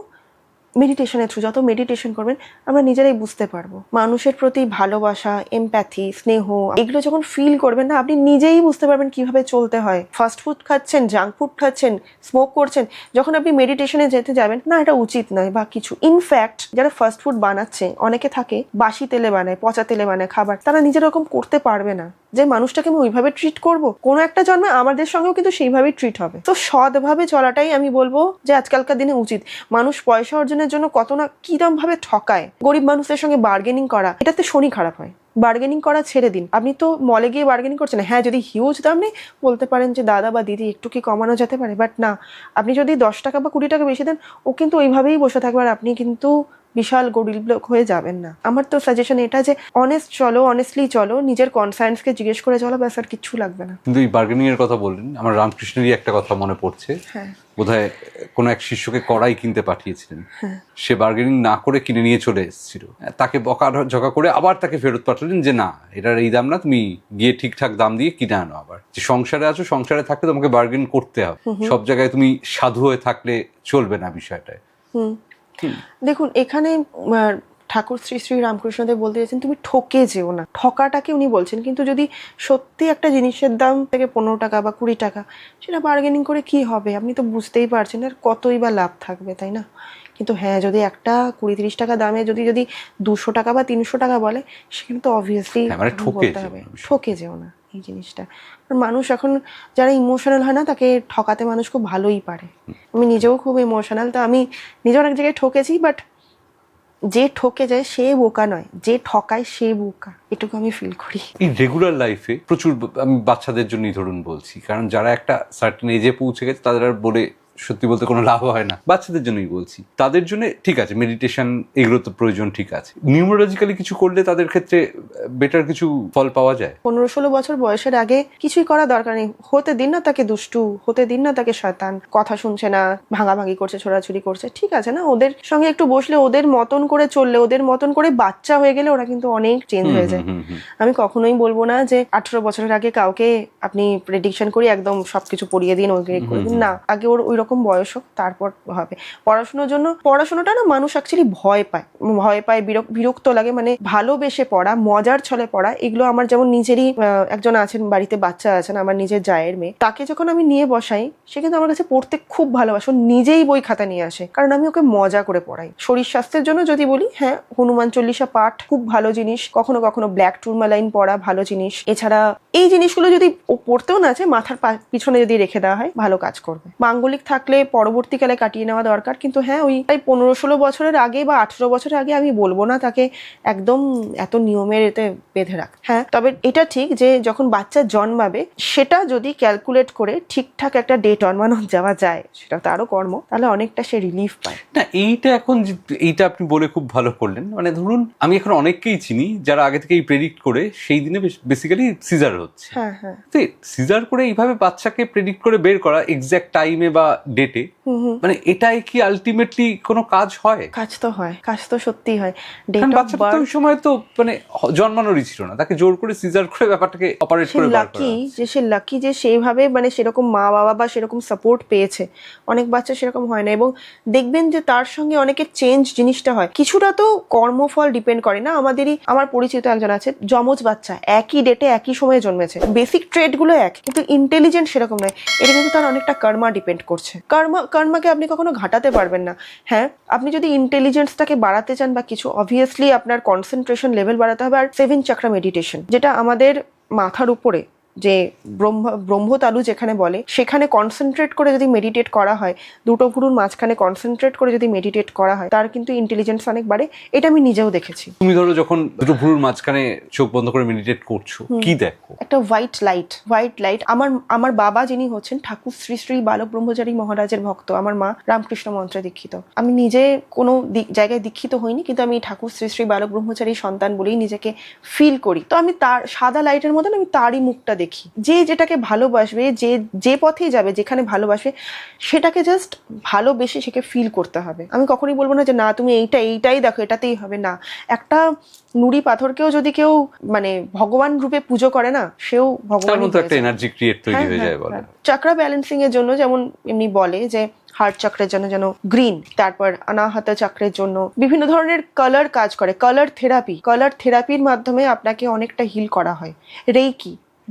মেডিটেশনের থ্রু, যত মেডিটেশন করবেন আমরা নিজেরাই বুঝতে পারবো। মানুষের প্রতি ভালোবাসা, এমপ্যাথি, স্নেহ, এগুলো যখন ফিল করবেন না, আপনি নিজেই বুঝতে পারবেন কিভাবে চলতে হয়। ফাস্ট ফুড খাচ্ছেন, জাঙ্ক ফুড খাচ্ছেন, স্মোক করছেন, যখন আপনি মেডিটেশনে যেতে যাবেন না, এটা উচিত নয় বা কিছু। ইনফ্যাক্ট যারা ফাস্ট ফুড বানাচ্ছে, অনেকে থাকে বাসি তেলে বানায়, পচা তেলে বানায় খাবার, তারা নিজের রকম করতে পারবে না যে মানুষটাকে আমি ওইভাবে ট্রিট করব। কোনো একটা জন্মে আমাদের সঙ্গেও কিন্তু সেইভাবেই ট্রিট হবে। তো সৎভাবে চলাটাই আমি বলবো যে আজকালকার দিনে উচিত। মানুষ পয়সা অর্জনের জন্য কত না কিরম ভাবে ঠকায়, গরিব মানুষদের সঙ্গে বার্গেনিং করা, এটাতে শনি খারাপ হয়। বার্গেনিং করা ছেড়ে দিন। আপনি তো মলে গিয়ে বার্গেনিং করছেন, হ্যাঁ যদি হিউজ দাম নেই বলতে পারেন যে দাদা বা দিদি একটু কি কমানো যেতে পারে, বাট না, আপনি যদি 10 টাকা বা 20 টাকা বেশি দেন, ও কিন্তু ওইভাবেই বসে থাকবে, আর আপনি কিন্তু বিশাল গরিব লোক হয়ে যাবেন না। আমার তো সাজেশন এটা যে অনেস্টলি চলো, নিজের কনসায়েন্সকে জিজ্ঞেস করে চলো, ব্যাস, আর কিচ্ছু লাগবে না। কিন্তু এই বার্গেনিং এর কথা বললেন, আমার রামকৃষ্ণেরই একটা কথা মনে পড়ছে। হ্যাঁ, বোধহয় কোনো এক শিষ্যকে কড়াই কিনতে পাঠিয়েছিলেন, সে বার্গেনিং না করে কিনে নিয়ে চলে এসেছিল। তাকে বকাঝকা করে আবার তাকে ফেরত পাঠালেন যে না, এটার এই দাম না, তুমি গিয়ে ঠিকঠাক দাম দিয়ে কিনে আনো। আবার যে সংসারে আছো, সংসারে থাকলে তোমাকে বার্গেন করতে হবে, সব জায়গায় তুমি সাধু হয়ে থাকলে চলবে না বিষয়টায়। দেখুন এখানে ঠাকুর শ্রী শ্রী রামকৃষ্ণদেব বলতে চাইছেন তুমি ঠকে যেও না, ঠকাটাকে উনি বলছেন। কিন্তু যদি সত্যি একটা জিনিসের দাম থেকে 15 টাকা বা 20 টাকা, সেটা বার্গেনিং করে কি হবে, আপনি তো বুঝতেই পারছেন আর কতই বা লাভ থাকবে, তাই না? কিন্তু হ্যাঁ, যদি একটা 20-30 টাকা দামে যদি 200 টাকা বা 300 টাকা বলে, সেখানে তো অবভিয়াসলি বলতে হবে ঠকে যেও না এই জিনিসটা। মানুষ এখন যারা ইমোশনাল হয় না, তাকে ঠকাতে মানুষ খুব ভালোই পারে। আমি নিজেও খুব ইমোশনাল, তো আমি নিজে অনেক জায়গায় ঠকেছি, বাট যে ঠকে যায় সে বোকা নয়, যে ঠকায় সে বোকা, এটুকু আমি ফিল করি। এই রেগুলার লাইফে প্রচুর, আমি বাচ্চাদের জন্যই ধরুন বলছি, কারণ যারা একটা সার্টেন এজে পৌঁছে গেছে তাদের আর বলে সত্যি বলতে কোনো লাভ হয় না, বাচ্চাদের জন্যই বলছি। তাদের জন্য ঠিক আছে মেডিটেশন, এগুলো তো প্রয়োজন, ঠিক আছে। নিউমেরোলজিক্যালি কিছু করলে তাদের ক্ষেত্রে বেটার কিছু ফল পাওয়া যায়। 15-16 বছর বয়সের আগে কিছুই করা দরকার নেই। হতে দিন না তাকে দুষ্টু, হতে দিন না তাকে শয়তান, কথা শুনছে না, ভাঙাভাঙি করছে, ছোড়াছুড়ি করছে, ঠিক আছে না, ওদের সঙ্গে একটু বসলে, ওদের মতন করে চললে, ওদের মতন করে বাচ্চা হয়ে গেলে ওরা কিন্তু অনেক চেঞ্জ হয়ে যায়। আমি কখনোই বলবো না যে 18 বছরের আগে কাউকে আপনি প্রেডিকশন করে একদম সবকিছু পড়িয়ে দিন, ওই করে দিন, না, আগে ওর ওই রকম সেরকম বয়স হোক, তারপর হবে। পড়াশোনাটা না মানুষ অ্যাকচুয়ালি ভয় পায়, বিরক্ত লাগে, মানে ভালোবেসে পড়া, মজার ছলে পড়া, এগুলো আমার যেমন নিজেরই একজন আছেন বাড়িতে, বাচ্চা আছেন আমার নিজের জায়ের মেয়ে, তাকে যখন আমি নিয়ে বসাই সে কিন্তু আমার কাছে পড়তে খুব ভালোবাসে, ও নিজেই বই খাতা নিয়ে আসে, কারণ আমি ওকে মজা করে পড়াই। শরীর স্বাস্থ্যের জন্য যদি বলি, হ্যাঁ, হনুমান চল্লিশা পাঠ খুব ভালো জিনিস, কখনো কখনো ব্ল্যাক টুরমালাইন পড়া ভালো জিনিস। এছাড়া এই জিনিসগুলো যদি ও পড়তেও না আছে, মাথার পিছনে যদি রেখে দেওয়া হয় ভালো কাজ করবে। মাঙ্গলিক থাকলে পরবর্তীকালে কাটিয়ে নেওয়া দরকার, কিন্তু হ্যাঁ ওই 15-16 বছরের আগে বা 18 বছরের আগে আমি বলবো না তাকে একদম এত নিয়মের এতে বেঁধে রাখ। হ্যাঁ, তবে এটা ঠিক যে যখন বাচ্চা জন্মাবে সেটা যদি ক্যালকুলেট করে ঠিকঠাক একটা ডেট অনমানো যাওয়া যায়, সেটা তারও কর্ম, তাহলে অনেকটা সে রিলিফ পায়। না, এইটা আপনি বলে খুব ভালো করলেন। মানে ধরুন আমি এখন অনেককেই চিনি যারা আগে থেকেই প্রেডিক্ট করে সেই দিনে বেসিক্যালি সিজার হচ্ছে। হ্যাঁ হ্যাঁ, সিজার করে এইভাবে বাচ্চাকে প্রেডিক্ট করে বের করা এক্সাক্ট টাইমে বা ডেটে, মানে এটাই কি আলটিমেটলি কোনো কাজ হয়? কাজ তো সত্যি হয়। কারণ বাচ্চাটা তো ওই সময় তো মানে জন্মানোরই ছিল না, তাকে জোর করে সিজার করে ব্যাপারটাকে অপারেট করে বার করা। সে লাকি যে সেইভাবে মানে সেরকম মা বাবা বা সেরকম সাপোর্ট পেয়েছে। অনেক বাচ্চা সেরকম হয় না, এবং দেখবেন যে তার সঙ্গে অনেকের চেঞ্জ জিনিসটা হয়। কিছুটা তো কর্মফল ডিপেন্ড করে না। আমার পরিচিত একজন আছে, যমজ বাচ্চা, একই ডেটে একই সময়ে জন্মেছে, বেসিক ট্রেড গুলো এক, কিন্তু ইন্টেলিজেন্ট সেরকম নয়। এটা কিন্তু তার অনেকটা কর্মা ডিপেন্ড করছে। কর্মাকে আপনি কখনো ঘাটাতে পারবেন না। হ্যাঁ, আপনি যদি ইন্টেলিজেন্সটাকে বাড়াতে চান বা কিছু, অবভিয়াসলি আপনার কনসেন্ট্রেশন লেভেল বাড়াতে হবে। আর 7 চাকরা মেডিটেশন, যেটা আমাদের মাথার উপরে যে ব্রহ্মতালু যেখানে বলে, সেখানে কনসেন্ট্রেট করে যদি মেডিটেট করা হয়, দুটো ভুরুর মাঝখানে কনসেন্ট্রেট করে যদি মেডিটেট করা হয়, তার কিন্তু ইন্টেলিজেন্স অনেক বাড়ে। এটা আমি নিজেও দেখেছি। তুমি ধরো যখন দুটো ভুরুর মাঝখানে চোখ বন্ধ করে মেডিটেট করছো, কি দেখো? একটা হোয়াইট লাইট। আমার বাবা যিনি হচ্ছেন ঠাকুর শ্রী শ্রী বালক ব্রহ্মচারী মহারাজের ভক্ত, আমার মা রামকৃষ্ণ মন্ত্রে দীক্ষিত। আমি নিজে কোনো জায়গায় দীক্ষিত হইনি, কিন্তু আমি ঠাকুর শ্রী শ্রী বালক ব্রহ্মচারী সন্তান বলেই নিজেকে ফিল করি। তো আমি তার সাদা লাইটের মতন আমি তারই মুখটা দেখি। যে যেটাকে ভালোবাসবে, যে পথেই যাবে, যেখানে ভালোবাসবে, সেটাকে জাস্ট ভালোবেসে সেকে ফিল করতে হবে। আমি কখনোই বলবো না যে না তুমি এইটাই দেখো, এটাতেই হবে না। একটা নুড়ি পাথরকেও যদি কেউ মানে ভগবান রূপে পুজো করে না, সেও ভগবান। একটা এনার্জি ক্রিয়েট তৈরি হয়ে যায় বলে। চাকরা ব্যালেন্সিং এর জন্য যেমন এমনি বলে যে হার্ট চক্রের জন্য যেন গ্রিন, তারপর অনাহত চক্রের জন্য বিভিন্ন ধরনের কালার কাজ করে। কালার থেরাপির মাধ্যমে আপনাকে অনেকটা হিল করা হয়।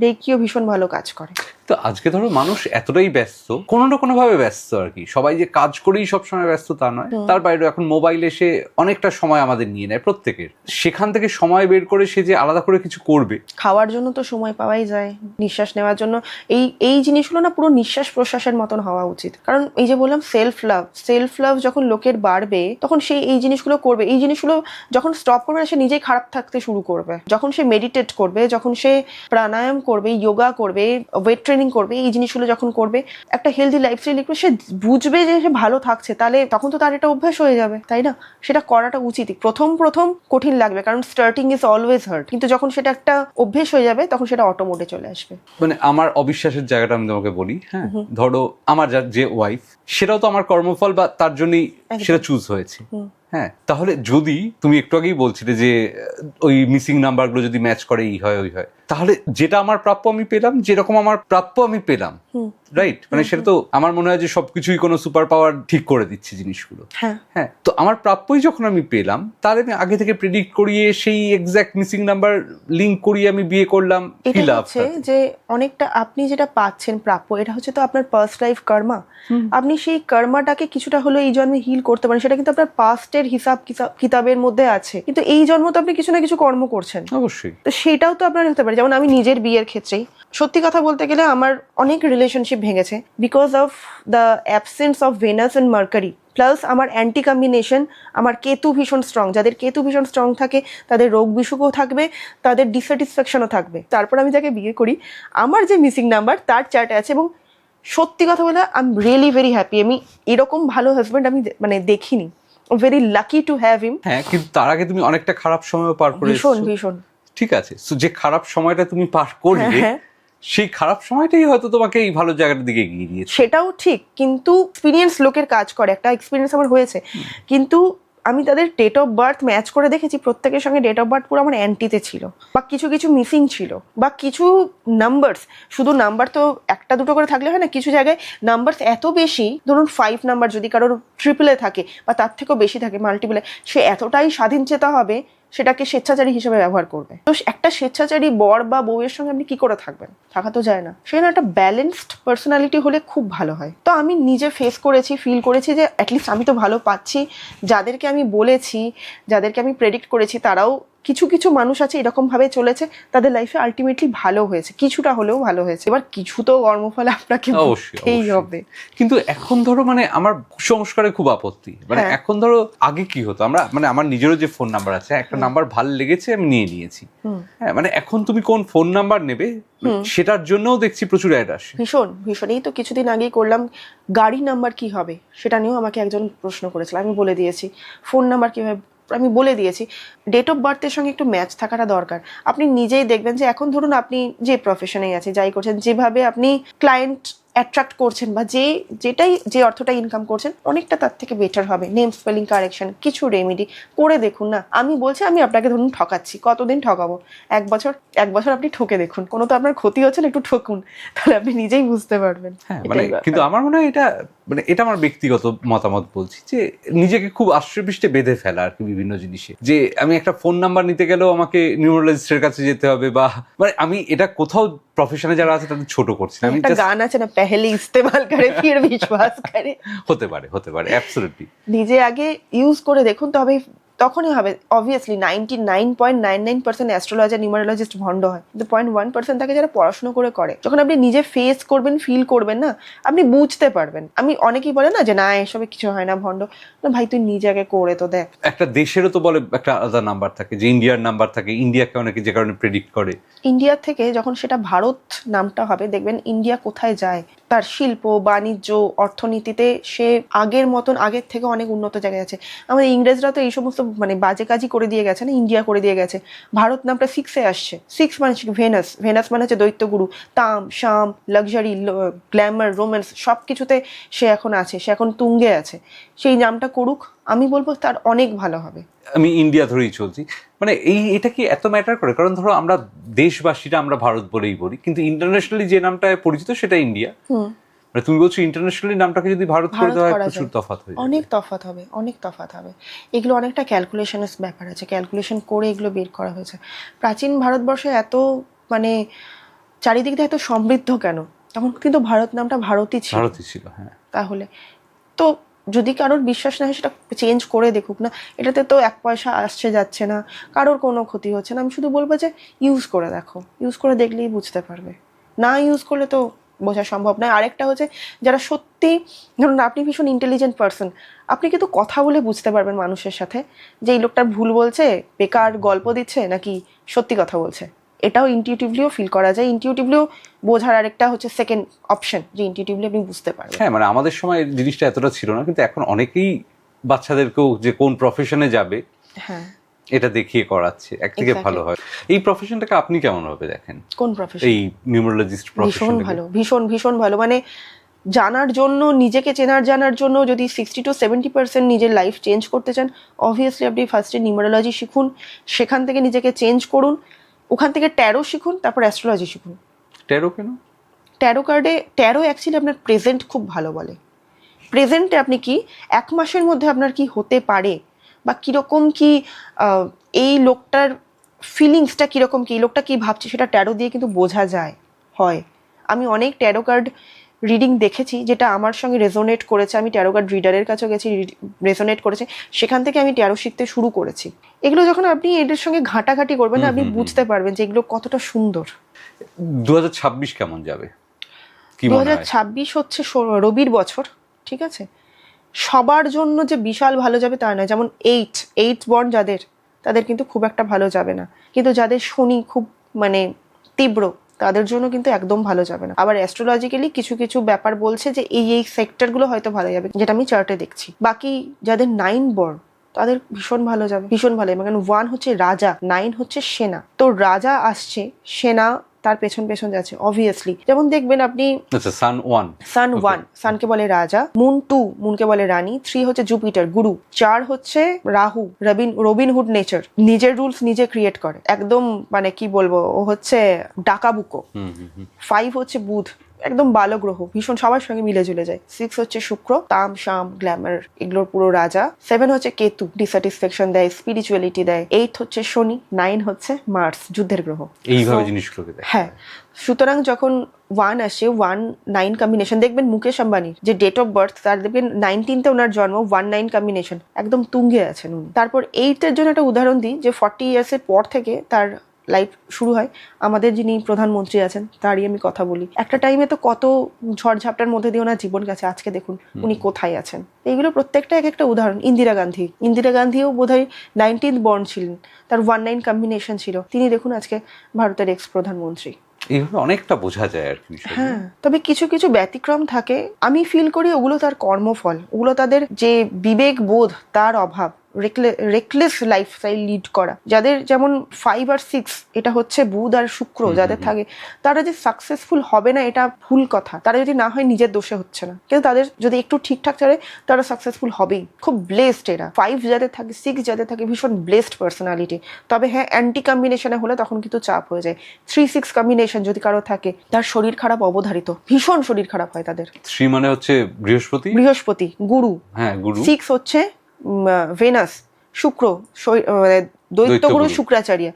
রেইকিও ভীষণ ভালো কাজ করে। তো আজকে ধরো মানুষ এতটাই ব্যস্ত, কোনো না কোনো ভাবে ব্যস্ত আর কি, সবাই যে কাজ করেই সবসময় ব্যস্ত তা নয়, তার বাইরে এখন মোবাইল এসে অনেকটা সময় আমাদের নিয়ে নেয় প্রত্যেকের। সেখান থেকে সময় বের করে সে যে আলাদা করে কিছু করবে, খাওয়ার জন্য তো সময় পাওয়াই যায়, নিঃশ্বাস নেওয়ার জন্য এই জিনিসগুলো না পুরো নিঃশ্বাস প্রশ্বাসের মতন হওয়া উচিত। কারণ এই যে বললাম সেলফ লাভ যখন লোকের বাড়বে, তখন সে এই জিনিসগুলো করবে। এই জিনিসগুলো যখন স্টপ করবে না, সে নিজেই খারাপ থাকতে শুরু করবে। যখন সে মেডিটেট করবে, যখন সে প্রাণায়াম করবে, যোগা করবে, ওয়েট ট্রেনিং করবে, এই জিনিসগুলো যখন করবে, একটা হেলদি লাইফস্টাইল লিখবে, সে বুঝবে যে সে ভালো থাকছে, তাহলে তখন তো তার এটা অভ্যাস হয়ে যাবে, তাই না? সেটা করাটা উচিতই। প্রথম কঠিন লাগবে, কারণ স্টার্টিং ইজ অলওয়েজ হার্ড, কিন্তু যখন সেটা একটা অভ্যেস হয়ে যাবে, তখন সেটা অটো মোডে চলে আসবে। মানে আমার অবিশ্বাসের জায়গাটা আমি তোমাকে বলি, হ্যাঁ, ধরো আমার যে ওয়াইফ, সেটাও তো আমার কর্মফল বা তার জন্যই সেটা চুজ হয়েছে। হ্যাঁ, তাহলে যদি তুমি একটু আগেই বলছিলে যে ওই মিসিং নাম্বারগুলো যদি ম্যাচ করে এই হয় ওই হয়, তাহলে যেটা আমার প্রাপ্য আমি পেলাম, যেরকম আমার প্রাপ্য আমি পেলাম, রাইট? মানে সেটা তো আমার মনে হয় যে সবকিছুই কোনো সুপার পাওয়ার ঠিক করে দিচ্ছে জিনিসগুলো। হ্যাঁ, তো আমার প্রাপ্যই যখন আমি পেলাম, তাহলে আমি আগে থেকে প্রেডিক্ট করিয়ে সেই এক্সাক্ট মিসিং নাম্বার লিঙ্ক করিয়ে আমি বিয়ে করলাম। এটা হচ্ছে যে অনেকটা আপনি যেটা পাচ্ছেন প্রাপ্য, এটা হচ্ছে তো আপনার পাস্ট লাইফ কর্মা। আপনি সেই কর্মাটাকে কিছুটা হলো এই জন্মে হিল করতে পারেন, সেটা কিন্তু আপনার পাস্টের হিসাব কিতাবের মধ্যে আছে। কিন্তু এই জন্ম তো আপনি কিছু না কিছু কর্ম করছেন, অবশ্যই। তো সেটাও তো আপনার হতে পারে। যেমন আমি নিজের বিয়ের ক্ষেত্রেই সত্যি কথা বলতে গেলে আমার অনেক রিলেশনশিপ ভেঙেছে because of the absence of Venus and Mercury, plus আমার অ্যান্টি কম্বিনেশন। আমার কেতু ভীষণ স্ট্রং, যাদের কেতু ভীষণ স্ট্রং থাকে তাদের রোগ বিসুখও থাকবে, তাদের ডিস্যাটিসফ্যাকশনও থাকবে। তারপর আমি যাকে বিয়ে করি, আমার যে মিসিং নাম্বার তার চার্টে আছে, এবং সত্যি কথা বলে I am really very happy. আমি এরকম ভালো হাজব্যান্ড আমি মানে দেখিনি। ভেরি লাকি টু হ্যাভ হিম। হ্যাঁ, কিন্তু তার আগে তুমি অনেকটা খারাপ সময় পার করে ভীষণ। ঠিক আছে, যে খারাপ সময়টা তুমি পার করলে, সেই খারাপ সময়টাই হয়তো তোমাকে এই ভালো জায়গাটার দিকে এগিয়ে দিয়েছে। সেটাও ঠিক, কিন্তু এক্সপিরিয়েন্স লোকের কাজ করে। একটা এক্সপিরিয়েন্স আমার হয়েছে, কিন্তু আমি তাদের ডেট অফ বার্থ ম্যাচ করে দেখেছি, প্রত্যেকের সঙ্গে ডেট অফ বার্থ পুরো আমার অ্যান্টিতে ছিল, বা কিছু কিছু মিসিং ছিল, বা কিছু নাম্বারস, শুধু নাম্বার তো একটা দুটো করে থাকলে হয় না, কিছু জায়গায় নাম্বারস এত বেশি, ধরুন 5 নাম্বার যদি কারোর ট্রিপলে থাকে বা তার থেকেও বেশি থাকে মাল্টিপলে, সে এতটাই স্বাধীন চেতা হবে সেটাকে স্বেচ্ছাচারী হিসেবে ব্যবহার করবে। তো একটা স্বেচ্ছাচারী বর বা বউয়ের সঙ্গে আপনি কি করে থাকবেন? থাকা তো যায় না। সেখানে একটা ব্যালেন্সড পার্সোনালিটি হলে খুব ভালো হয়। তো আমি নিজে ফেস করেছি, ফিল করেছি যে অ্যাটলিস্ট আমি তো ভালো পাচ্ছি, যাদেরকে আমি বলেছি, যাদেরকে আমি প্রেডিক্ট করেছি, তারাও কিছু কিছু মানুষ আছে এরকম ভাবে চলেছে, তাদের লাইফে আলটিমেটলি ভালো হয়েছে, কিছুটা হলেও ভালো হয়েছে। এবার কিছু তো কর্মফলে আপনাকে বলতেই হবে। কিন্তু এখন ধরো মানে আমার কুসংস্কারে খুব আপত্তি, মানে এখন ধরো আগে কি হতো, আমরা মানে আমার নিজেরও যে ফোন নাম্বার আছে, একটা নাম্বার ভালো লেগেছে আমি নিয়ে নিয়েছি, হ্যাঁ, মানে এখন তুমি কোন ফোন নাম্বার নেবে সেটার জন্যও দেখছি প্রচুর অ্যাড আসে। ভীষণ ভীষণ। এই তো কিছুদিন আগেই করলাম, গাড়ি নাম্বার কি হবে সেটা নিয়েও আমাকে একজন প্রশ্ন করেছিল, আমি বলে দিয়েছি। ফোন নাম্বার কিভাবে, আমি বলে দিয়েছি। ডেট অফ বার্থের সঙ্গে একটু ম্যাচ থাকাটা দরকার। আপনি নিজেই দেখবেন যে এখন ধরুন আপনি যে প্রফেশনেই আছে, যাই করছেন, যেভাবে আপনি ক্লায়েন্ট অ্যাট্রাক্ট করছেন বা যে অর্থটা ইনকাম করছেন, অনেকটা তার থেকে বেটার হবে। নেম স্পেলিং কারেকশন, কিছু রেমেডি করে দেখুন না। আমি বলছি, আমি আপনাকে ধরুন ঠকাচ্ছি, কতদিন ঠকাবো? 1 বছর আপনি ঠকে দেখুন, কোনো তো আপনার ক্ষতি হচ্ছে না, একটু ঠকুন, তাহলে আপনি নিজেই বুঝতে পারবেন। হ্যাঁ, মানে কিন্তু আমার মনে হয় এটা আমার ব্যক্তিগত মতামত বলছি, যে নিজেকে খুব আশ্রয়পৃষ্ঠে বেঁধে ফেলা আর কি বিভিন্ন জিনিসে, যে আমি একটা ফোন নাম্বার নিতে গেলেও আমাকে নিউরোলজিস্টের কাছে যেতে হবে, বা মানে আমি এটা কোথাও প্রফেশনে যারা আছে তাদের ছোট করছি না। আমি একটা গান আছে না, পেহেলে ইস্তেমাল করে ফির বিশ্বাস করে। হতে পারে অ্যাবসলিউটলি। নিজে আগে ইউজ করে দেখুন, তখনই হবে। অবভিয়াসলি 99.99% অ্যাস্ট্রোলজার নিউমারোলজিস্ট ভণ্ড হয়, কিন্তু 0.1% থাকে যারা পড়াশোনা করে। যখন আপনি নিজে ফেস করবেন, ফিল করবেন না, আপনি বুঝতে পারবেন। আমি অনেকেই বলে না যে না এসবে কিছু হয় না, ভণ্ড। না ভাই, তুই নিজে আগে করে তো দেখ। একটা দেশেরও তো বলে একটা আলাদা নাম্বার থাকে, যে ইন্ডিয়ার নাম্বার থাকে, ইন্ডিয়াকে অনেকে যে কারণে প্রেডিক্ট করে। ইন্ডিয়া থেকে যখন সেটা ভারত নামটা হবে, দেখবেন ইন্ডিয়া কোথায় যায়, তার শিল্প, বাণিজ্য, অর্থনীতিতে সে আগের থেকে অনেক উন্নত জায়গায় আছে। আমাদের ইংরেজরা তো এই সমস্ত মানে বাজে কাজই করে দিয়ে গেছে না, ইন্ডিয়া করে দিয়ে গেছে। ভারত নামটা 6-এ আসছে। 6 মানে ভেনাস মানে হচ্ছে দৈত্যগুরু। তাম শাম, লাক্সারি, গ্ল্যামার, রোম্যান্স সব কিছুতে সে এখন আছে, সে এখন তুঙ্গে আছে। সেই নামটা করুক, আমি বলবো তার অনেক ভালো হবে। আমি ইন্ডিয়া ধরেই চলছি, মানে এটা কি এত ম্যাটার করে? কারণ ধরো আমরা দেশবাসীরা আমরা ভারত বলেই বলি, কিন্তু ইন্টারন্যাশনালি যে নামটা পরিচিত সেটা ইন্ডিয়া। মানে তুমি বলছো ইন্টারন্যাশনালি নামটাকে যদি ভারত করে দেওয়া হয়, প্রচুর তফাৎ হয়ে যাবে। অনেক তফাৎ হবে। এগুলো অনেকটা ক্যালকুলেশনের ব্যাপার আছে, ক্যালকুলেশন করে এগুলো বের করা হয়েছে। প্রাচীন ভারতবর্ষে এত মানে চারিদিক দিয়ে এত সমৃদ্ধ কেন? তখন কিন্তু ভারত নামটা ভারতই ছিল। হ্যাঁ। তাহলে তো যদি কারোর বিশ্বাস না হয়, সেটা চেঞ্জ করে দেখুক না। এটাতে তো 1 পয়সা আসছে যাচ্ছে না, কারোর কোনো ক্ষতি হচ্ছে না। আমি শুধু বলবো যে ইউজ করে দেখো, ইউজ করে দেখলেই বুঝতে পারবে। না ইউজ করলে তো বোঝা সম্ভব নয়। আরেকটা হচ্ছে, যারা সত্যি, ধরুন আপনি ভীষণ ইন্টেলিজেন্ট পার্সন, আপনি কিন্তু কথা বলে বুঝতে পারবেন মানুষের সাথে যে এই লোকটা ভুল বলছে, বেকার গল্প দিচ্ছে, নাকি সত্যি কথা বলছে। এটাও ইনটিউটিভলিও ফিল করা যায়। ইনটিউটিভলিও বোঝার আরেকটা হচ্ছে সেকেন্ড অপশন, যে ইনটিউটিভলি আপনি বুঝতে পারবেন। হ্যাঁ, মানে আমাদের সময় জিনিসটা এতটা ছিল না, কিন্তু এখন অনেকেই বাচ্চাদেরকেও যে কোন প্রফেশনে যাবে, হ্যাঁ, এটা দেখিয়ে করাচ্ছে। একদিকে ভালো হয়। এই প্রফেশনটাকে আপনি কেমন ভাবে দেখেন? কোন প্রফেশন? এই নিউমারোলজিস্ট প্রফেশন। ভীষণ ভালো। মানে জানার জন্য, নিজেকে জানার জন্য যদি 60 to 70% নিজের লাইফ চেঞ্জ করতে চান, অবভিয়াসলি আপনি ফার্স্টে নিউমারোলজি শিখুন, সেখান থেকে নিজেকে চেঞ্জ করুন, ওখান থেকে ট্যারো শিখুন, তারপর অ্যাস্ট্রোলজি শিখুন। ট্যারো কেন? ট্যারো অ্যাকচুয়ালি আপনার প্রেজেন্ট খুব ভালো বলে। প্রেজেন্টে আপনি কি 1 মাসের মধ্যে আপনার কি হতে পারে, বা কীরকম কি এই লোকটার ফিলিংসটা কীরকম, কি এই লোকটা কী ভাবছে, সেটা ট্যারো দিয়ে কিন্তু বোঝা যায়। আমি অনেক ট্যারো কার্ড রিডিং দেখেছি যেটা আমার সঙ্গে রেজোনেট করেছে। আমি ট্যারো কার্ড রিডারের কাছেও গেছি, রেজোনেট করেছে, সেখান থেকে আমি ট্যারো শিখতে শুরু করেছি। এগুলো যখন আপনি এদের সঙ্গে ঘাটাঘাটি করবেন, আপনি বুঝতে পারবেন যে এগুলো কতটা সুন্দর। 2026 কেমন যাবে? 2026 হচ্ছে রবির বছর, ঠিক আছে? সবার জন্য যে বিশাল ভালো যাবে তা নয়। যেমন 8 বর্ন তাদের কিন্তু খুব একটা ভালো যাবে না, কিন্তু যাদের শনি খুব মানে তীব্র, তাদের জন্য কিন্তু একদম ভালো যাবে না। আবার অ্যাস্ট্রোলজিক্যালি কিছু কিছু ব্যাপার বলছে যে এই সেক্টরগুলো হয়তো ভালো যাবে, যেটা আমি চার্টে দেখছি। বাকি যাদের 9 বর্ন, তাদের ভীষণ ভালো যাবে, ভীষণ ভালো। কারণ 1 হচ্ছে রাজা, 9 হচ্ছে সেনা। তো রাজা আসছে, সেনা তার পেছন পেছন যাচ্ছে অবভিয়াসলি। যেমন দেখবেন আপনি আচ্ছা, সান 1, সান 1, সানকে বলে রাজা, মুন 2, মুনকে বলে রানী, 3 হচ্ছে জুপিটার গুরু, 4 হচ্ছে রাহু, রবিনহুড নেচার, নিজের রুলস নিজে ক্রিয়েট করে, একদম মানে কি বলবো, ও হচ্ছে ডাকাবুকো। 5 হচ্ছে বুধ, একদম বালো গ্রহ, ভীষণ সবার সঙ্গে মিলে ঝুলে যায়। 6 হচ্ছে শুক্র, তাম শাম গ্ল্যামার এগুলোর পুরো রাজা। 7 হচ্ছে কেতু, ডিস্যাটিসফ্যাকশন দেয়, স্পিরিচুয়ালিটি দেয়। 8 হচ্ছে শনি, 9 হচ্ছে মার্স, যুদ্ধের গ্রহ। এইভাবে জিনিসগুলোকে দেয়। হ্যাঁ, সুতরাং যখন 1 আসে, 1-9 কম্বিনেশন, দেখবেন মুকেশ আম্বানির যে ডেট অফ বার্থ, তার দেখবেন 19তে ওনার জন্ম, 1-9 কম্বিনেশন, একদম তুঙ্গে আছেন উনি। তারপর 8 এর জন্য একটা উদাহরণ দিই, যে 40 ইয়ার্সের পর থেকে তার লাইফ শুরু হয়। আমাদের যিনি প্রধানমন্ত্রী আছেন তারই আমি কথা বলি, একটা টাইমে তো কত ঝড়ঝাপটার মধ্যে দিয়ে ওনার জীবন গেছে, আজকে দেখুন উনি কোথায় আছেন। এইগুলো প্রত্যেকটা এক একটা উদাহরণ। ইন্দিরা গান্ধীও বোধহয় 19th বর্ন ছিলেন, তার 1-9 কম্বিনেশন ছিল, তিনি দেখুন আজকে ভারতের এক্স প্রধানমন্ত্রী। এইভাবে অনেকটা বোঝা যায় আর কি। হ্যাঁ, তবে কিছু কিছু ব্যতিক্রম থাকে, আমি ফিল করি ওগুলো তার কর্মফল, ওগুলো তাদের যে বিবেক বোধ তার অভাব, রেকলেস লাইফস্টাইল লিড করা। যাদের যেমন 5 আর 6 এটা হচ্ছে বুধ আর শুক্র যাদের থাকে, তারা যে সাকসেসফুল হবে না এটা ভুল কথা। তারা যদি না হয় নিজের দোষে হচ্ছে না, কিন্তু তাদের যদি একটু ঠিকঠাক চলে তারা সাকসেসফুল হবেই। খুব ব্লেসড এরা। 5 যাদের থাকে, 6 যাদের থাকে, ভীষণ ব্লেসড পার্সোনালিটি। তবে হ্যাঁ, অ্যান্টি কম্বিনেশনে হলে তখন কিন্তু চাপ হয়ে যায়। 3-6 কম্বিনেশন যদি কারো থাকে, তার শরীর খারাপ অবধারিত, ভীষণ শরীর খারাপ হয় তাদের। 3 মানে হচ্ছে বৃহস্পতি, গুরু। হ্যাঁ, গুরু। 6 হচ্ছে ভেনাস, শুক্র, দৈত্যগুরু শুক্রাচার্য,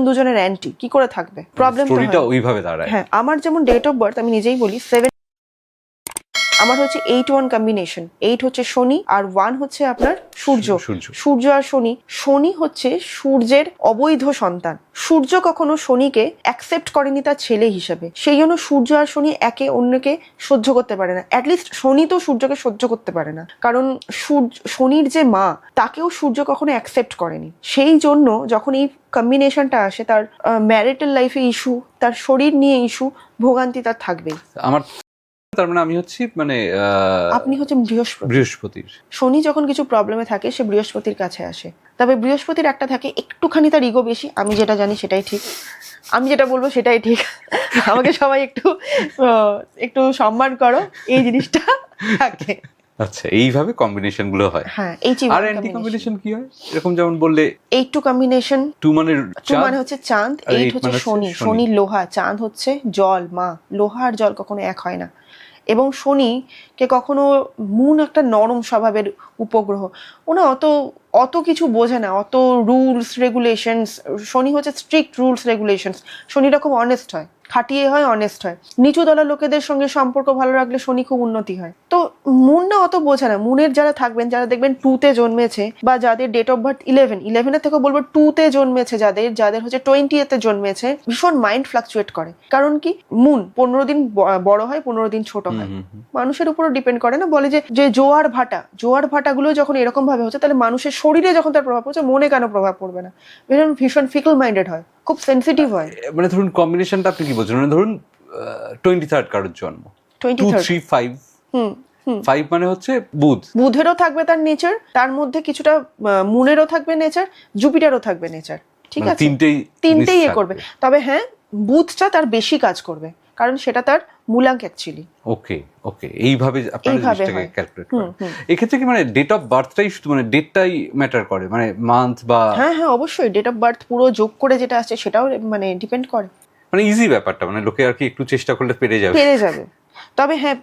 দুজনের অ্যান্টি, কি করে থাকবে? প্রবলেম স্টোরিটা ওইভাবে দাঁড়ায়। হ্যাঁ, আমার যেমন ডেট অফ বার্থ আমি নিজেই বলি 7, আমার হচ্ছে 8-1 কম্বিনেশন। 8 হচ্ছে শনি আর 1 হচ্ছে আপনার সূর্য আর শনি হচ্ছে সূর্যের অবৈধ সন্তান। সূর্য কখনো শনিকে অ্যাকসেপ্ট করেনি তার ছেলে হিসেবে, সেই জন্য সূর্য আর শনি একে অন্যকে সহ্য করতে পারে না। অ্যাটলিস্ট শনি তো সূর্যকে সহ্য করতে পারে না, কারণ শনির যে মা, তাকেও সূর্য কখনো অ্যাকসেপ্ট করেনি। সেই জন্য যখন এই কম্বিনেশনটা আসে, তার ম্যারিটাল লাইফে ইস্যু, তার শরীর নিয়ে ইস্যু, ভোগান্তি তার থাকবেই। আমার তার মানে আমি হচ্ছি মানে আপনি হচ্ছেন বৃহস্পতির। শনি যখন কিছু প্রবলেমে থাকে সে বৃহস্পতির কাছে আসে। তবে বৃহস্পতির একটা থাকে, একটুখানি তার ইগো বেশি। আমি যেটা জানি সেটাই ঠিক, আমি যেটা বলবো সেটাই ঠিক, আমাকে সবাই একটু সম্মান করো, এই জিনিসটা থাকে। আচ্ছা, এইভাবে কম্বিনেশন গুলো হয়। হ্যাঁ, এই আর অ্যান্টি কম্বিনেশন কি হয়? এরকম যেমন বললে 8-2 কম্বিনেশন। 2 মানে হচ্ছে চাঁদ, 8 হচ্ছে শনি লোহা, চাঁদ হচ্ছে জল, মা। লোহা আর জল কখনো এক হয় না। এবং শনিকে কখনো, মুন একটা নরম স্বভাবের উপগ্রহ, ওনা অত কিছু বোঝে না, অত রুলস রেগুলেশনস। শনি হচ্ছে স্ট্রিক্ট রুলস রেগুলেশনস। শনিটা খুব অনেস্ট হয়, খাটিয়ে হয়, অনেস্ট হয়। নিচু দলের লোকেদের সঙ্গে সম্পর্ক ভালো রাখলে শনি খুব উন্নতি হয়। তো মুন না অত বোঝে না। মুনের যারা থাকবেন, যারা দেখবেন 2-তে জন্মেছে, বা যাদের ডেট অফ বার্থ 11-এর থেকে বলবো 2-তে জন্মেছে, যাদের হচ্ছে 20-তে জন্মেছে, ভীষণ মাইন্ড ফ্লাকচুয়েট করে। কারণ কি, মুন 15 দিন বড় হয়, 15 দিন ছোট হয়। মানুষের উপরও ডিপেন্ড করে না। বলে যে জোয়ার ভাটাগুলো যখন এরকম ভাবে হচ্ছে, তাহলে মানুষের শরীরে যখন তার প্রভাব পড়ছে, মনে কেন প্রভাব পড়বে না? ভীষণ ফিকল মাইন্ডেড হয়, খুব সেন্সিটিভ হয়। মানে ধরুন কম্বিনেশনটা আপনি কি বলছেন? মানে ধরুন 23rd কারোর জন্ম, 2, 3, 5 মানে হচ্ছে বুধেরও থাকবে তার নেচার, তার মধ্যে কিছুটা মুনেরও থাকবে নেচার, জুপিটারও থাকবে নেচার। ঠিক আছে, তিনটেই করবে। তবে হ্যাঁ, বুধটা তার বেশি কাজ করবে, কারণ সেটা তার মূলাঙ্ক অ্যাকচুয়ালি। ওকে, এইভাবে আপনারা জিনিসটাকে ক্যালকুলেট করেন। এক্ষেত্রে কি মানে ডেট অফ বার্থটাই শুধু, মানে ডেটটাই ম্যাটার করে, মানে মান্থ বা? হ্যাঁ, অবশ্যই ডেট অফ বার্থ পুরো যোগ করে যেটা আছে সেটাও মানে ডিপেন্ড করে। মানে ইজি ব্যাপারটা, মানে লোকে আর কি একটু চেষ্টা করলে পেরে যাবে। তবে হ্যাঁ,